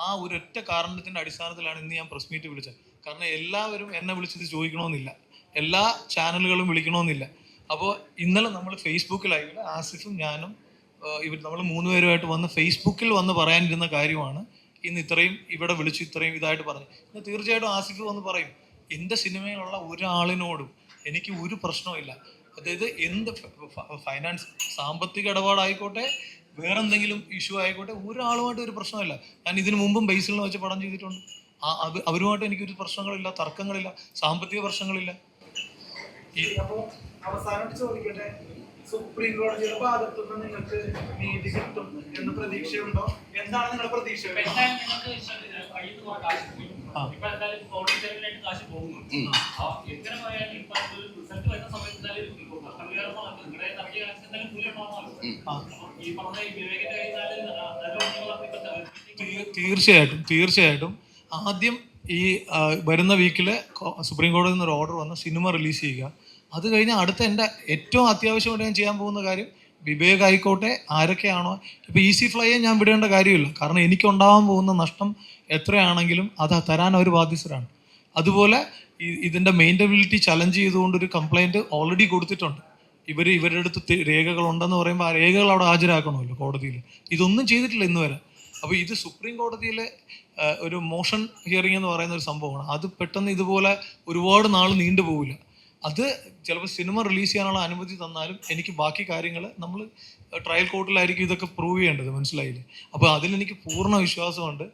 ആ ഒരൊറ്റ കാരണത്തിന്റെ അടിസ്ഥാനത്തിലാണ് ഇന്ന് ഞാൻ പ്രസ് മീറ്റ് വിളിച്ചത്. കാരണം എല്ലാവരും എന്നെ വിളിച്ചിട്ട് ചോദിക്കണമെന്നില്ല, എല്ലാ ചാനലുകളും വിളിക്കണമെന്നില്ല. അപ്പോൾ ഇന്നലെ നമ്മൾ ഫേസ്ബുക്ക് ലൈവിൽ ആസിഫും ഞാനും നമ്മൾ 3 പേരുമായിട്ട് വന്ന് ഫേസ്ബുക്കിൽ വന്ന് പറയാനിരുന്ന കാര്യമാണ് ഇന്ന് ഇത്രയും ഇവിടെ വിളിച്ച് ഇത്രയും ഇതായിട്ട് പറഞ്ഞു. ഇന്ന് തീർച്ചയായിട്ടും ആസിഫ് വന്ന് പറയും, എൻ്റെ സിനിമയിലുള്ള ഒരാളിനോടും എനിക്ക് ഒരു പ്രശ്നമില്ല. അതായത് എന്ത് ഫൈനാൻസ് സാമ്പത്തിക ഇടപാടായിക്കോട്ടെ, വേറെന്തെങ്കിലും ഇഷ്യൂ ആയിക്കോട്ടെ, ഒരാളുമായിട്ട് ഒരു പ്രശ്നമില്ല. ഞാൻ ഇതിനു മുമ്പും ബേസിലിനെ വെച്ച് പടം ചെയ്തിട്ടുണ്ട്. അവരുമായിട്ട് എനിക്കൊരു പ്രശ്നങ്ങളില്ല, തർക്കങ്ങളില്ല, സാമ്പത്തിക പ്രശ്നങ്ങളില്ല. അവസാനമായിട്ട് ചോദിക്കട്ടെ, സുപ്രീം കോടതിയുടെ ഭാഗത്തു നിന്ന് നിങ്ങൾക്ക് നീതി കിട്ടും എന്ന് പ്രതീക്ഷയുണ്ടോ? എന്താണ് നിങ്ങളുടെ പ്രതീക്ഷ? തീർച്ചയായിട്ടും ആദ്യം ഈ വരുന്ന വീക്കില് സുപ്രീം കോടതിയിൽ നിന്ന് ഒരു ഓർഡർ വന്ന് സിനിമ റിലീസ് ചെയ്യുക. അത് കഴിഞ്ഞ് അടുത്ത എൻ്റെ ഏറ്റവും അത്യാവശ്യമായിട്ട് ഞാൻ ചെയ്യാൻ പോകുന്ന കാര്യം, വിവേക് ആയിക്കോട്ടെ ആരൊക്കെയാണോ, ഇപ്പോൾ ഈസി ഫ്ലൈയെ ഞാൻ വിടേണ്ട കാര്യമില്ല. കാരണം എനിക്കുണ്ടാവാൻ പോകുന്ന നഷ്ടം എത്രയാണെങ്കിലും അത് തരാൻ അവർ ബാധ്യസ്ഥരാണ്. അതുപോലെ ഇതിൻ്റെ മെയിൻ്റബിലിറ്റി ചലഞ്ച് ചെയ്തുകൊണ്ടൊരു കംപ്ലൈൻറ്റ് ഓൾറെഡി കൊടുത്തിട്ടുണ്ട്. ഇവരുടെ അടുത്ത് രേഖകളുണ്ടെന്ന് പറയുമ്പോൾ ആ രേഖകൾ അവിടെ ഹാജരാക്കണമല്ലോ കോടതിയിൽ. ഇതൊന്നും ചെയ്തിട്ടില്ല ഇന്ന് വരെ. അപ്പോൾ ഇത് സുപ്രീം കോടതിയിലെ ഒരു മോഷൻ ഹിയറിംഗ് എന്ന് പറയുന്ന ഒരു സംഭവമാണ്. അത് പെട്ടെന്ന് ഇതുപോലെ ഒരുപാട് നാൾ നീണ്ടുപോകില്ല. അത് ചിലപ്പോൾ സിനിമ റിലീസ് ചെയ്യാനുള്ള അനുമതി തന്നാലും എനിക്ക് ബാക്കി കാര്യങ്ങൾ നമ്മൾ ട്രയൽ കോർട്ടിലായിരിക്കും ഇതൊക്കെ പ്രൂവ് ചെയ്യേണ്ടത്, മനസ്സിലായില്ലേ? അപ്പോൾ അതിലെനിക്ക് പൂർണ്ണ വിശ്വാസമുണ്ട്.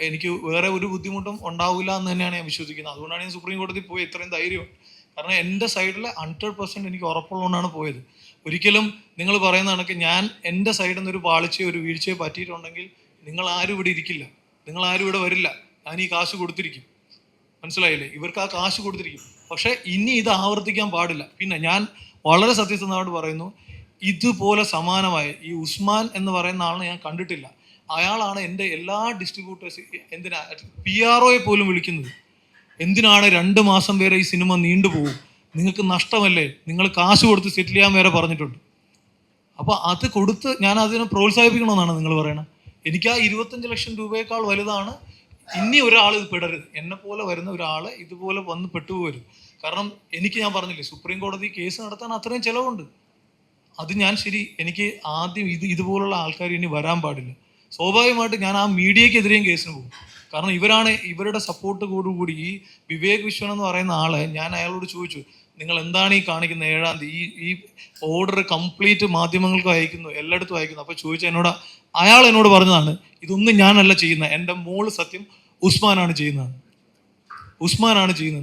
എനിക്ക് വേറെ ഒരു ബുദ്ധിമുട്ടും ഉണ്ടാവില്ല എന്ന് തന്നെയാണ് ഞാൻ വിശ്വസിക്കുന്നത്. അതുകൊണ്ടാണ് ഞാൻ സുപ്രീം കോടതി പോയി ഇത്രയും ധൈര്യം. കാരണം എൻ്റെ സൈഡിൽ 100% എനിക്ക് ഉറപ്പുള്ളതുകൊണ്ടാണ് പോയത്. ഒരിക്കലും നിങ്ങൾ പറയുന്ന കണക്ക് ഞാൻ എൻ്റെ സൈഡിൽ നിന്ന് ഒരു പാളിച്ചയോ ഒരു വീഴ്ചയോ പറ്റിയിട്ടുണ്ടെങ്കിൽ നിങ്ങൾ ആരും ഇവിടെ ഇരിക്കില്ല, നിങ്ങൾ ആരും ഇവിടെ വരില്ല. ഞാൻ ഈ കാശ് കൊടുത്തിരിക്കും, മനസ്സിലായില്ലേ? ഇവർക്ക് ആ കാശ് കൊടുത്തിരിക്കും. പക്ഷെ ഇനി ഇത് ആവർത്തിക്കാൻ പാടില്ല. പിന്നെ ഞാൻ വളരെ സത്യസന്ധമായിട്ട് പറയുന്നു, ഇതുപോലെ സമാനമായ ഈ ഉസ്മാൻ എന്ന് പറയുന്ന ആളിനെ ഞാൻ കണ്ടിട്ടില്ല. അയാളാണ് എൻ്റെ എല്ലാ ഡിസ്ട്രിബ്യൂട്ടേഴ്സ്, എന്തിനാ PROയെ പോലും വിളിക്കുന്നത്. എന്തിനാണ് 2 മാസം വരെ ഈ സിനിമ നീണ്ടുപോകും, നിങ്ങൾക്ക് നഷ്ടമല്ലേ, നിങ്ങൾ കാശ് കൊടുത്ത് സെറ്റിൽ ചെയ്യാൻ വരെ പറഞ്ഞിട്ടുണ്ട്. അപ്പോൾ അത് കൊടുത്ത് ഞാൻ അതിനെ പ്രോത്സാഹിപ്പിക്കണമെന്നാണ് നിങ്ങൾ പറയണത്. എനിക്ക് ആ 25 ലക്ഷം രൂപയേക്കാൾ വലുതാണ്. ഇനി ഒരാൾ ഇത് പെടരുത്, എന്നെ പോലെ വരുന്ന ഒരാൾ ഇതുപോലെ വന്ന് പെട്ടുപോകരുത്. കാരണം ഞാൻ പറഞ്ഞില്ലേ, സുപ്രീം കോടതി കേസ് നടത്താൻ അത്രയും ചിലവുണ്ട്. അത് എനിക്ക് ആദ്യം ഇതുപോലുള്ള ആൾക്കാർ ഇനി വരാൻ പാടില്ല. സ്വാഭാവികമായിട്ട് ഞാൻ ആ മീഡിയക്കെതിരെയും കേസിന് പോകും. കാരണം ഇവരുടെ സപ്പോർട്ട് കൂടി ഈ വിവേക് വിശ്വൻ എന്ന് പറയുന്ന ആളെ ഞാൻ അയാളോട് ചോദിച്ചു, നിങ്ങൾ എന്താണ് ഈ കാണിക്കുന്നത് 7-ാം തീയതി ഈ ഓർഡർ കംപ്ലീറ്റ് മാധ്യമങ്ങൾക്ക് അയക്കുന്നു, എല്ലായിടത്തും അയക്കുന്നു. അപ്പോൾ അയാൾ എന്നോട് പറഞ്ഞതാണ്, ഇതൊന്നും ഞാനല്ല ചെയ്യുന്നത്, എൻ്റെ മോള് സത്യം ഉസ്മാനാണ് ചെയ്യുന്നത്.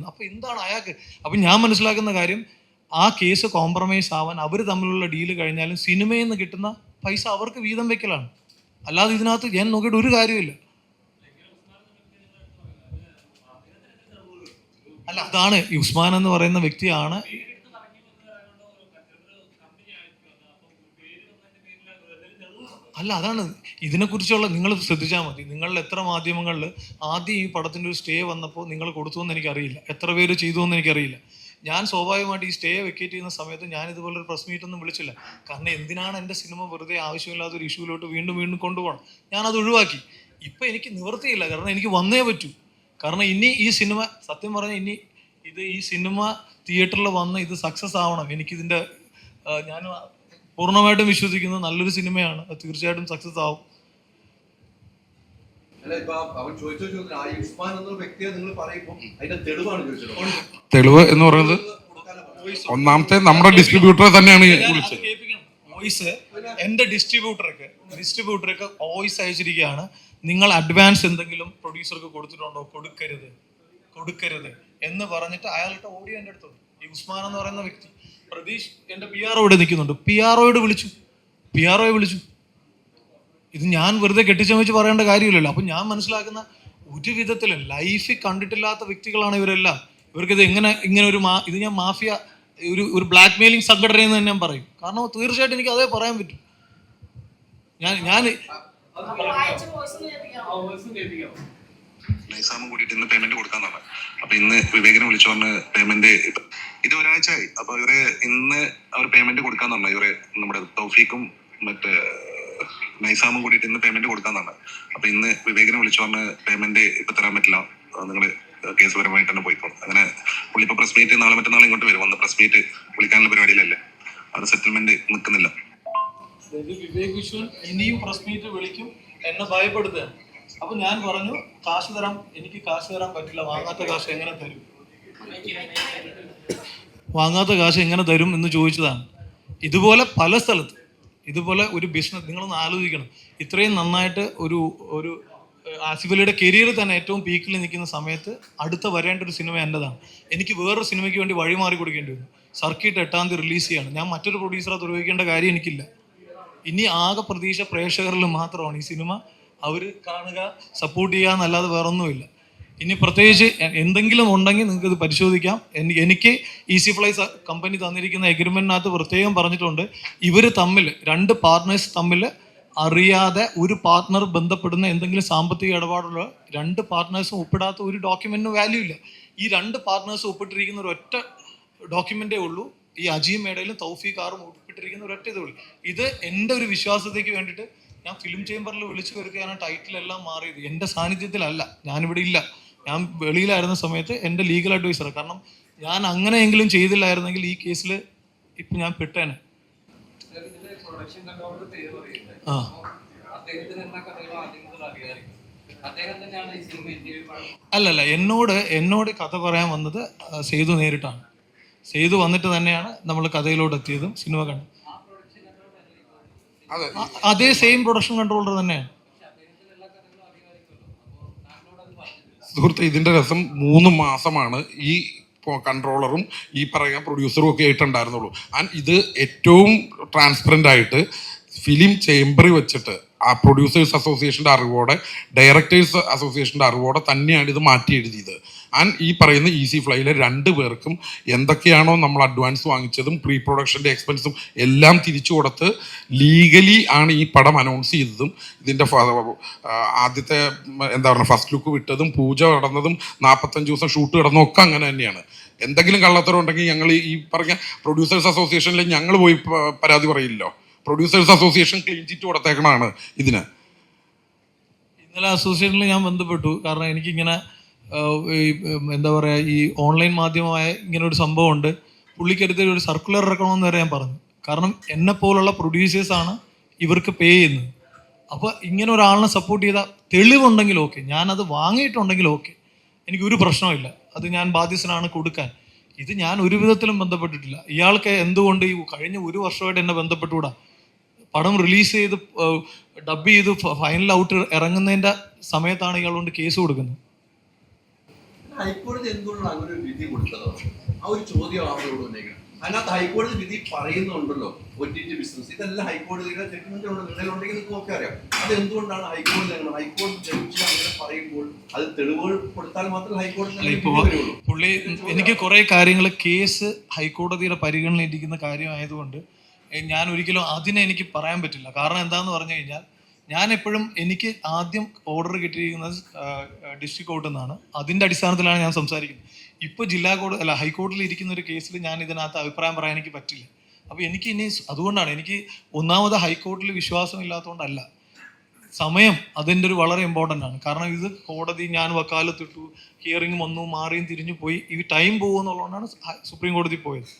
അപ്പോൾ എന്താണ് അയാൾക്ക്? അപ്പം ഞാൻ മനസ്സിലാക്കുന്ന കാര്യം, ആ കേസ് കോംപ്രമൈസ് ആവാൻ അവർ തമ്മിലുള്ള ഡീല് കഴിഞ്ഞാലും സിനിമയിൽ നിന്ന് കിട്ടുന്ന പൈസ അവർക്ക് വീതം വെക്കലാണ്. അല്ലാതെ ഇതിനകത്ത് ഞാൻ നോക്കിയിട്ട് ഒരു കാര്യമില്ല. അല്ല, അതാണ് ഉസ്മാൻ എന്ന് പറയുന്ന വ്യക്തിയാണ്. അല്ല, അതാണ് ഇതിനെക്കുറിച്ചുള്ള, നിങ്ങൾ ശ്രദ്ധിച്ചാൽ മതി. നിങ്ങളിൽ എത്ര മാധ്യമങ്ങളിൽ ആദ്യം ഈ പടത്തിൻ്റെ ഒരു സ്റ്റേ വന്നപ്പോൾ നിങ്ങൾ കൊടുത്തു എന്ന് എനിക്കറിയില്ല, എത്ര പേര് ചെയ്തു എന്ന് എനിക്കറിയില്ല. ഞാൻ സ്വാഭാവികമായിട്ട് ഈ സ്റ്റേ വെക്കേറ്റ് ചെയ്യുന്ന സമയത്ത് ഞാൻ ഇതുപോലൊരു പ്രസ് മീറ്റൊന്നും വിളിച്ചില്ല. കാരണം എന്തിനാണ് എൻ്റെ സിനിമ വെറുതെ ആവശ്യമില്ലാത്തൊരു ഇഷ്യൂലോട്ട് വീണ്ടും കൊണ്ടുപോകണം. ഞാനത് ഒഴിവാക്കി. ഇപ്പം എനിക്ക് നിവൃത്തിയില്ല, കാരണം എനിക്ക് വന്നേ പറ്റൂ. കാരണം ഇനി ഈ സിനിമ, സത്യം പറഞ്ഞാൽ ഈ സിനിമ തിയേറ്ററിൽ വന്ന് ഇത് സക്സസ് ആവണം. എനിക്കിതിൻ്റെ ഞാൻ പൂർണ്ണമായിട്ടും വിശ്വസിക്കുന്നത് നല്ലൊരു സിനിമയാണ്, അത് തീർച്ചയായിട്ടും സക്സസ് ആവും. അല്ല, ഇപ്പൊ അവൻ ചോദിച്ച ചോദ്യം, ആ ഉസ്മാൻ എന്ന വ്യക്തിയെ നിങ്ങൾ പറയുമ്പോൾ അതിന്റെ തെളിവാണ് ചോദിച്ചത്. തെളിവ് എന്ന് പറയുന്നത് ഒന്നാമത്തെ നമ്മുടെ ഡിസ്ട്രിബ്യൂട്ടറെ തന്നെയാണ് വിളിച്ചത്. വോയിസ് എൻ്റെ ഡിസ്ട്രിബ്യൂട്ടർക്ക് വോയിസ് അയച്ചിരിക്കുകയാണ്, നിങ്ങൾ അഡ്വാൻസ് എന്തെങ്കിലും പ്രൊഡ്യൂസർക്ക് കൊടുത്തിട്ടുണ്ടോ, കൊടുക്കരുത് എന്ന് പറഞ്ഞിട്ട് അയാളുടെ ഓഡിയോ എൻ്റെ അടുത്തുണ്ട്. ഈ ഉസ്മാൻ എന്ന് പറയുന്ന വ്യക്തി, പ്രതീഷ് എൻ്റെ PRO ഇവിടെ നിൽക്കുന്നുണ്ട്, PRO വിളിച്ചു. ഇത് ഞാൻ വെറുതെ കെട്ടിച്ചമച്ച് പറയേണ്ട കാര്യമില്ലല്ലോ. അപ്പം ഞാൻ മനസ്സിലാക്കുന്ന, ഒരു വിധത്തിൽ ലൈഫിൽ കണ്ടിട്ടില്ലാത്ത വ്യക്തികളാണ് ഇവരെല്ലാം. ഇവർക്കിത് ഇങ്ങനെ ഇത് ഞാൻ മാഫിയ, ഒരു ബ്ലാക്ക് മെയിലിംഗ് സംഘടന എന്ന് തന്നെ ഞാൻ പറയും. കാരണം തീർച്ചയായിട്ടും എനിക്ക് അതേ പറയാൻ പറ്റും. ഞാൻ നൈസാമും കൂടിയിട്ട് ഇന്ന് പേയ്മെന്റ് കൊടുക്കാന്നാണ്. അപ്പൊ ഇന്ന് വിവേകിനെ വിളിച്ചു പറഞ്ഞ് പേയ്മെന്റ് ഇത് ഒരാഴ്ചയായി. അപ്പൊ ഇന്ന് അവർ പേയ്മെന്റ് കൊടുക്കാന്നാണ്. നമ്മുടെ തൗഫീഖും മറ്റേ നൈസാമും കൂടിയിട്ട് ഇന്ന് പേയ്മെന്റ് കൊടുക്കാന്നാണ്. അപ്പൊ ഇന്ന് വിവേകിനെ വിളിച്ചു പറഞ്ഞ് പേയ്മെന്റ് ഇപ്പൊ തരാൻ പറ്റില്ല, നിങ്ങൾ കേസ് പരമായിട്ട് തന്നെ പോയിക്കോളും. അങ്ങനെ പുള്ളി ഇപ്പൊ പ്രസ് മീറ്റ് നാളെ മറ്റന്നാൾ ഇങ്ങോട്ട് വരും. വന്ന് പ്രസ് മീറ്റ് വിളിക്കാനുള്ള പരിപാടിയിലല്ലേ, അത് സെറ്റിൽമെന്റ് നിൽക്കുന്നില്ല. വിവേക് വിശ്വൻ ഇനിയും പ്രസ് മീറ്റ് വിളിക്കും, എന്നെ ഭയപ്പെടുത്തുകയാണ്. അപ്പൊ ഞാൻ പറഞ്ഞു, എനിക്ക് കാശ് തരാൻ പറ്റില്ല, വാങ്ങാത്ത കാശ് എങ്ങനെ തരും എന്ന് ചോദിച്ചതാണ്. ഇതുപോലെ പല സ്ഥലത്ത് ഇതുപോലെ ഒരു ബിസിനസ് നിങ്ങളൊന്ന് ആലോചിക്കണം. ഇത്രയും നന്നായിട്ട് ഒരു ആസിഫ് അലിയുടെ കരിയർ തന്നെ ഏറ്റവും പീക്കിൽ നിൽക്കുന്ന സമയത്ത് അടുത്ത വരേണ്ട ഒരു സിനിമ എൻ്റെതാണ്. എനിക്ക് വേറൊരു സിനിമയ്ക്ക് വേണ്ടി വഴിമാറി കൊടുക്കേണ്ടി വന്നു. സർക്കിട്ട് 8-ാം തീയതി റിലീസ് ചെയ്യാണ്. ഞാൻ മറ്റൊരു പ്രൊഡ്യൂസറെ നിർവഹിക്കേണ്ട കാര്യം എനിക്കില്ല. ഇനി ആകെ പ്രതീക്ഷ പ്രേക്ഷകരിൽ മാത്രമാണ്. ഈ സിനിമ അവർ കാണുക, സപ്പോർട്ട് ചെയ്യുക എന്നല്ലാതെ വേറൊന്നുമില്ല. ഇനി പ്രത്യേകിച്ച് എന്തെങ്കിലും ഉണ്ടെങ്കിൽ നിങ്ങൾക്ക് ഇത് പരിശോധിക്കാം. എനിക്ക് ഈസി ഫ്ലൈസ് കമ്പനി തന്നിരിക്കുന്ന എഗ്രിമെൻറ്റിനകത്ത് പ്രത്യേകം പറഞ്ഞിട്ടുണ്ട്, ഇവർ തമ്മിൽ 2 പാർട്ട്നേഴ്സ് തമ്മിൽ അറിയാതെ ഒരു പാർട്ട്ണർ ബന്ധപ്പെടുന്ന എന്തെങ്കിലും സാമ്പത്തിക ഇടപാടുള്ള 2 പാർട്ട്നേഴ്സും ഒപ്പിടാത്ത ഒരു ഡോക്യുമെന്റിന് വാല്യൂ ഇല്ല. ഈ 2 പാർട്ട്നേഴ്സ് ഒപ്പിട്ടിരിക്കുന്ന ഒരൊറ്റ ഡോക്യുമെന്റേ ഉള്ളൂ. ഈ അജീം മേഡയിലും തൗഫീഖാറും ഒപ്പിട്ടിരിക്കുന്ന ഒരൊറ്റ ഇതേ ഉള്ളൂ. ഇത് എൻ്റെ ഒരു വിശ്വാസത്തേക്ക് വേണ്ടിയിട്ട് ഞാൻ ഫിലിം ചേംബറിൽ വിളിച്ചു വരുത്തിയാണ് ടൈറ്റിലെല്ലാം മാറിയത്. എൻ്റെ സാന്നിധ്യത്തിലല്ല, ഞാനിവിടെ ഇല്ല, ഞാൻ വെളിയിലായിരുന്ന സമയത്ത് എൻ്റെ ലീഗൽ അഡ്വൈസർ. കാരണം ഞാൻ അങ്ങനെയെങ്കിലും ചെയ്തില്ലായിരുന്നെങ്കിൽ ഈ കേസിൽ ഇപ്പം ഞാൻ പെട്ടേനെ. അല്ലല്ല, എന്നോട് കഥ പറയാൻ വന്നത് സേതു നേരിട്ടാണ്. സേതു വന്നിട്ട് തന്നെയാണ് നമ്മൾ കഥയിലോട്ട് എത്തിയതും സിനിമ കണ്ടത്. അതേ സെയിം പ്രൊഡക്ഷൻ കൺട്രോളർ തന്നെയാണ്. സുഹൃത്തെ, ഇതിന്റെ രസം 3 മാസമാണ് ഈ കൺട്രോളറും ഈ പറയുന്ന പ്രൊഡ്യൂസറും ഒക്കെ ആയിട്ടുണ്ടായിരുന്നുള്ളൂ. ആൻഡ് ഇത് ഏറ്റവും ട്രാൻസ്പെറൻ്റ് ആയിട്ട് ഫിലിം ചേംബറിൽ വെച്ചിട്ട് ആ പ്രൊഡ്യൂസേഴ്സ് അസോസിയേഷൻ്റെ അറിവോടെ, ഡയറക്ടേഴ്സ് അസോസിയേഷൻ്റെ അറിവോടെ തന്നെയാണ് ഇത് മാറ്റി എഴുതിയത്. ആൻഡ് ഈ പറയുന്ന ഈസി ഫ്ലൈയിലെ 2 പേർക്കും എന്തൊക്കെയാണോ നമ്മൾ അഡ്വാൻസ് വാങ്ങിച്ചതും പ്രീ പ്രൊഡക്ഷൻ്റെ എക്സ്പെൻസും എല്ലാം തിരിച്ചു കൊടുത്ത് ലീഗലി ആണ് ഈ പടം അനൗൺസ് ചെയ്തതും ഇതിൻ്റെ ആദ്യത്തെ എന്താ പറയുക ഫസ്റ്റ് ലുക്ക് വിട്ടതും പൂജ നടന്നതും 45 ദിവസം ഷൂട്ട് കിടന്നതും ഒക്കെ അങ്ങനെ തന്നെയാണ്. എന്തെങ്കിലും കള്ളത്തരം ഉണ്ടെങ്കിൽ ഞങ്ങൾ ഈ പറഞ്ഞ പ്രൊഡ്യൂസേഴ്സ് അസോസിയേഷനിൽ ഞങ്ങൾ പോയി പരാതി പറയില്ലല്ലോ. പ്രൊഡ്യൂസേഴ്സ് അസോസിയേഷൻ ക്ലീൻ ചിറ്റ് കൊടുത്തേക്കണതാണ് ഇതിന്. ഇന്നലെ അസോസിയേഷനിൽ ഞാൻ ബന്ധപ്പെട്ടു. കാരണം എനിക്കിങ്ങനെ എന്താ പറയുക, ഈ ഓൺലൈൻ മാധ്യമമായ ഇങ്ങനെ ഒരു സംഭവമുണ്ട്, പുള്ളിക്കടുത്ത് ഒരു സർക്കുലർ ഇറക്കണമെന്ന് വരെ ഞാൻ പറഞ്ഞു. കാരണം എന്നെ പോലുള്ള പ്രൊഡ്യൂസേഴ്സാണ് ഇവർക്ക് പേ ചെയ്യുന്നത്. അപ്പോൾ ഇങ്ങനെ ഒരാളിനെ സപ്പോർട്ട് ചെയ്താൽ തെളിവുണ്ടെങ്കിൽ ഓക്കെ, ഞാനത് വാങ്ങിയിട്ടുണ്ടെങ്കിൽ ഓക്കെ, എനിക്കൊരു പ്രശ്നമില്ല, അത് ഞാൻ ബാധ്യസ്ഥനാണ് കൊടുക്കാൻ. ഇത് ഞാൻ ഒരു വിധത്തിലും ബന്ധപ്പെട്ടിട്ടില്ല. ഇയാൾക്ക് എന്തുകൊണ്ട് ഈ കഴിഞ്ഞ 1 വർഷമായിട്ട് എന്നെ ബന്ധപ്പെട്ടുകൂടാ? പടം റിലീസ് ചെയ്ത് ഡബ് ചെയ്ത് ഫൈനൽ ഔട്ട് ഇറങ്ങുന്നതിൻ്റെ സമയത്താണ് ഇയാളുകൊണ്ട് കേസ് കൊടുക്കുന്നത്. ഹൈക്കോടതി എന്തുകൊണ്ടാണ് അങ്ങനെ ഒരു വിധി കൊടുത്തത്? ആ ഒരു ചോദ്യം ആളുകളോട് വന്നേക്കണം. അതിനകത്ത് ഹൈക്കോടതി വിധി പറയുന്നുണ്ടല്ലോ OTT ബിസിനസ്, ഇതെല്ലാം ഹൈക്കോടതിയുടെ ജഡ്ജ്മെന്റുള്ള നിർണ്ണയമുണ്ടെങ്കിൽ നിങ്ങൾക്ക് ഒക്കെ അറിയാം. അത് എന്തുകൊണ്ടാണ് ഹൈക്കോടതി ജഡ്ജി അങ്ങനെ പറയുമ്പോൾ അത് തെളിവുകൾ കൊടുത്താൽ മാത്രമേ ഹൈക്കോടതി പുള്ളി എനിക്ക് കുറെ കാര്യങ്ങൾ കേസ് ഹൈക്കോടതിയുടെ പരിഗണനയിരിക്കുന്ന കാര്യമായതുകൊണ്ട് ഞാൻ ഒരിക്കലും അതിനെ എനിക്ക് പറയാൻ പറ്റില്ല. കാരണം എന്താണെന്ന് പറഞ്ഞു കഴിഞ്ഞാൽ ഞാൻ എപ്പോഴും എനിക്ക് ആദ്യം ഓർഡർ കിട്ടിയിരിക്കുന്നത് ഡിസ്ട്രിക്ട് കോർട്ടിൽ നിന്നാണ്. അതിൻ്റെ അടിസ്ഥാനത്തിലാണ് ഞാൻ സംസാരിക്കുന്നത്. ഇപ്പോൾ ജില്ലാ കോടതി അല്ല ഹൈക്കോടതിയിൽ ഇരിക്കുന്ന ഒരു കേസിൽ ഞാൻ ഇതിനകത്ത് അഭിപ്രായം പറയാൻ എനിക്ക് പറ്റില്ല. അപ്പോൾ എനിക്ക് ഇനി അതുകൊണ്ടാണ് എനിക്ക് ഒന്നാമത് ഹൈക്കോടതിയിൽ വിശ്വാസമില്ലാത്തതുകൊണ്ടല്ല, സമയം അതിൻ്റെ ഒരു വളരെ ഇമ്പോർട്ടൻ്റ് ആണ്. കാരണം ഇത് കോടതി ഞാൻ വക്കാലത്തിട്ടു, ഹിയറിംഗ് വന്നു, മാറിയും തിരിഞ്ഞു പോയി, ഈ ടൈം പോകുമെന്നുള്ളതുകൊണ്ടാണ് സുപ്രീം കോടതി പോയത്.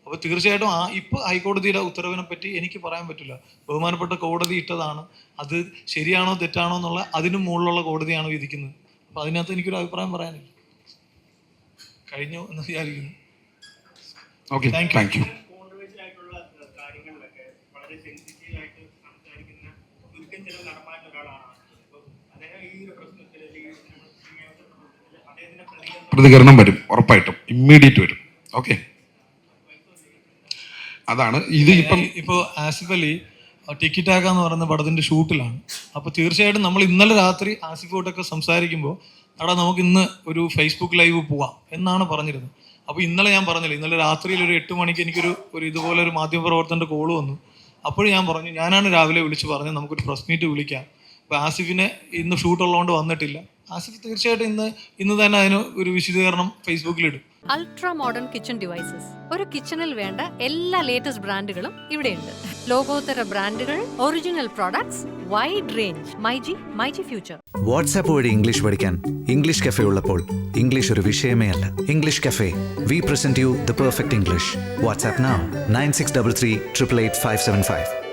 അപ്പോൾ തീർച്ചയായിട്ടും ഇപ്പോൾ ഹൈക്കോടതിയുടെ ഉത്തരവിനെ പറ്റി എനിക്ക് പറയാൻ പറ്റില്ല. ബഹുമാനപ്പെട്ട കോടതി ഇട്ടതാണ്, അത് ശരിയാണോ തെറ്റാണോ എന്നുള്ള അതിനും മുകളിലുള്ള കോടതിയാണ് വിധിക്കുന്നത്. അപ്പോൾ അതിനകത്ത് എനിക്കൊരു അഭിപ്രായം പറയാനില്ല. കഴിഞ്ഞു എന്ന് വിചാരിക്കുന്നു. Okay, thank you. പ്രതികരണം വരും, ഉറപ്പായിട്ടും ഇമ്മീഡിയറ്റ് വരും. ഓക്കെ, അതാണ് ഇത്. ഇപ്പോൾ ആസിഫ് അലി ടിക്കറ്റ് ആക്കാന്ന് പറയുന്ന പടത്തിന്റെ ഷൂട്ടിലാണ്. അപ്പോൾ തീർച്ചയായിട്ടും നമ്മൾ ഇന്നലെ രാത്രി ആസിഫോട്ടൊക്കെ സംസാരിക്കുമ്പോൾ എടാ നമുക്ക് ഇന്ന് ഒരു ഫേസ്ബുക്ക് ലൈവ് പോവാം എന്നാണ് പറഞ്ഞിരുന്നത്. അപ്പോൾ ഇന്നലെ ഞാൻ പറഞ്ഞില്ല, ഇന്നലെ രാത്രിയിൽ ഒരു 8 മണിക്ക് എനിക്കൊരു ഇതുപോലെ ഒരു മാധ്യമപ്രവർത്തകൻ്റെ കോള് വന്നു. അപ്പോഴും ഞാൻ പറഞ്ഞു, ഞാനാണ് രാവിലെ വിളിച്ച് പറഞ്ഞത് നമുക്കൊരു പ്രസ് മീറ്റ് വിളിക്കാം. അപ്പോൾ ആസിഫിന് ഇന്ന് ഷൂട്ടുള്ളതുകൊണ്ട് വന്നിട്ടില്ല. ആസിഫ് തീർച്ചയായിട്ടും ഇന്ന് തന്നെ അതിന് ഒരു വിശദീകരണം ഫേസ്ബുക്കിലിടും. അൾട്രാ മോഡേൺ കിച്ചൺ ഡിവൈസസ്, ഒരു കിച്ചണിൽ വേണ്ട എല്ലാ ലേറ്റസ്റ്റ് ബ്രാൻഡുകളും ഇവിടെയുണ്ട്. ലോകോത്തര ബ്രാൻഡുകൾ, original products, wide range. MyG future. WhatsApp വഴി ഇംഗ്ലീഷ് പഠിക്കാൻ ഇംഗ്ലീഷ് കഫേ ഉള്ളപ്പോൾ ഇംഗ്ലീഷ് ഒരു വിഷയമേ അല്ല. English cafe, we present you the perfect English. WhatsApp now 9633 888 575.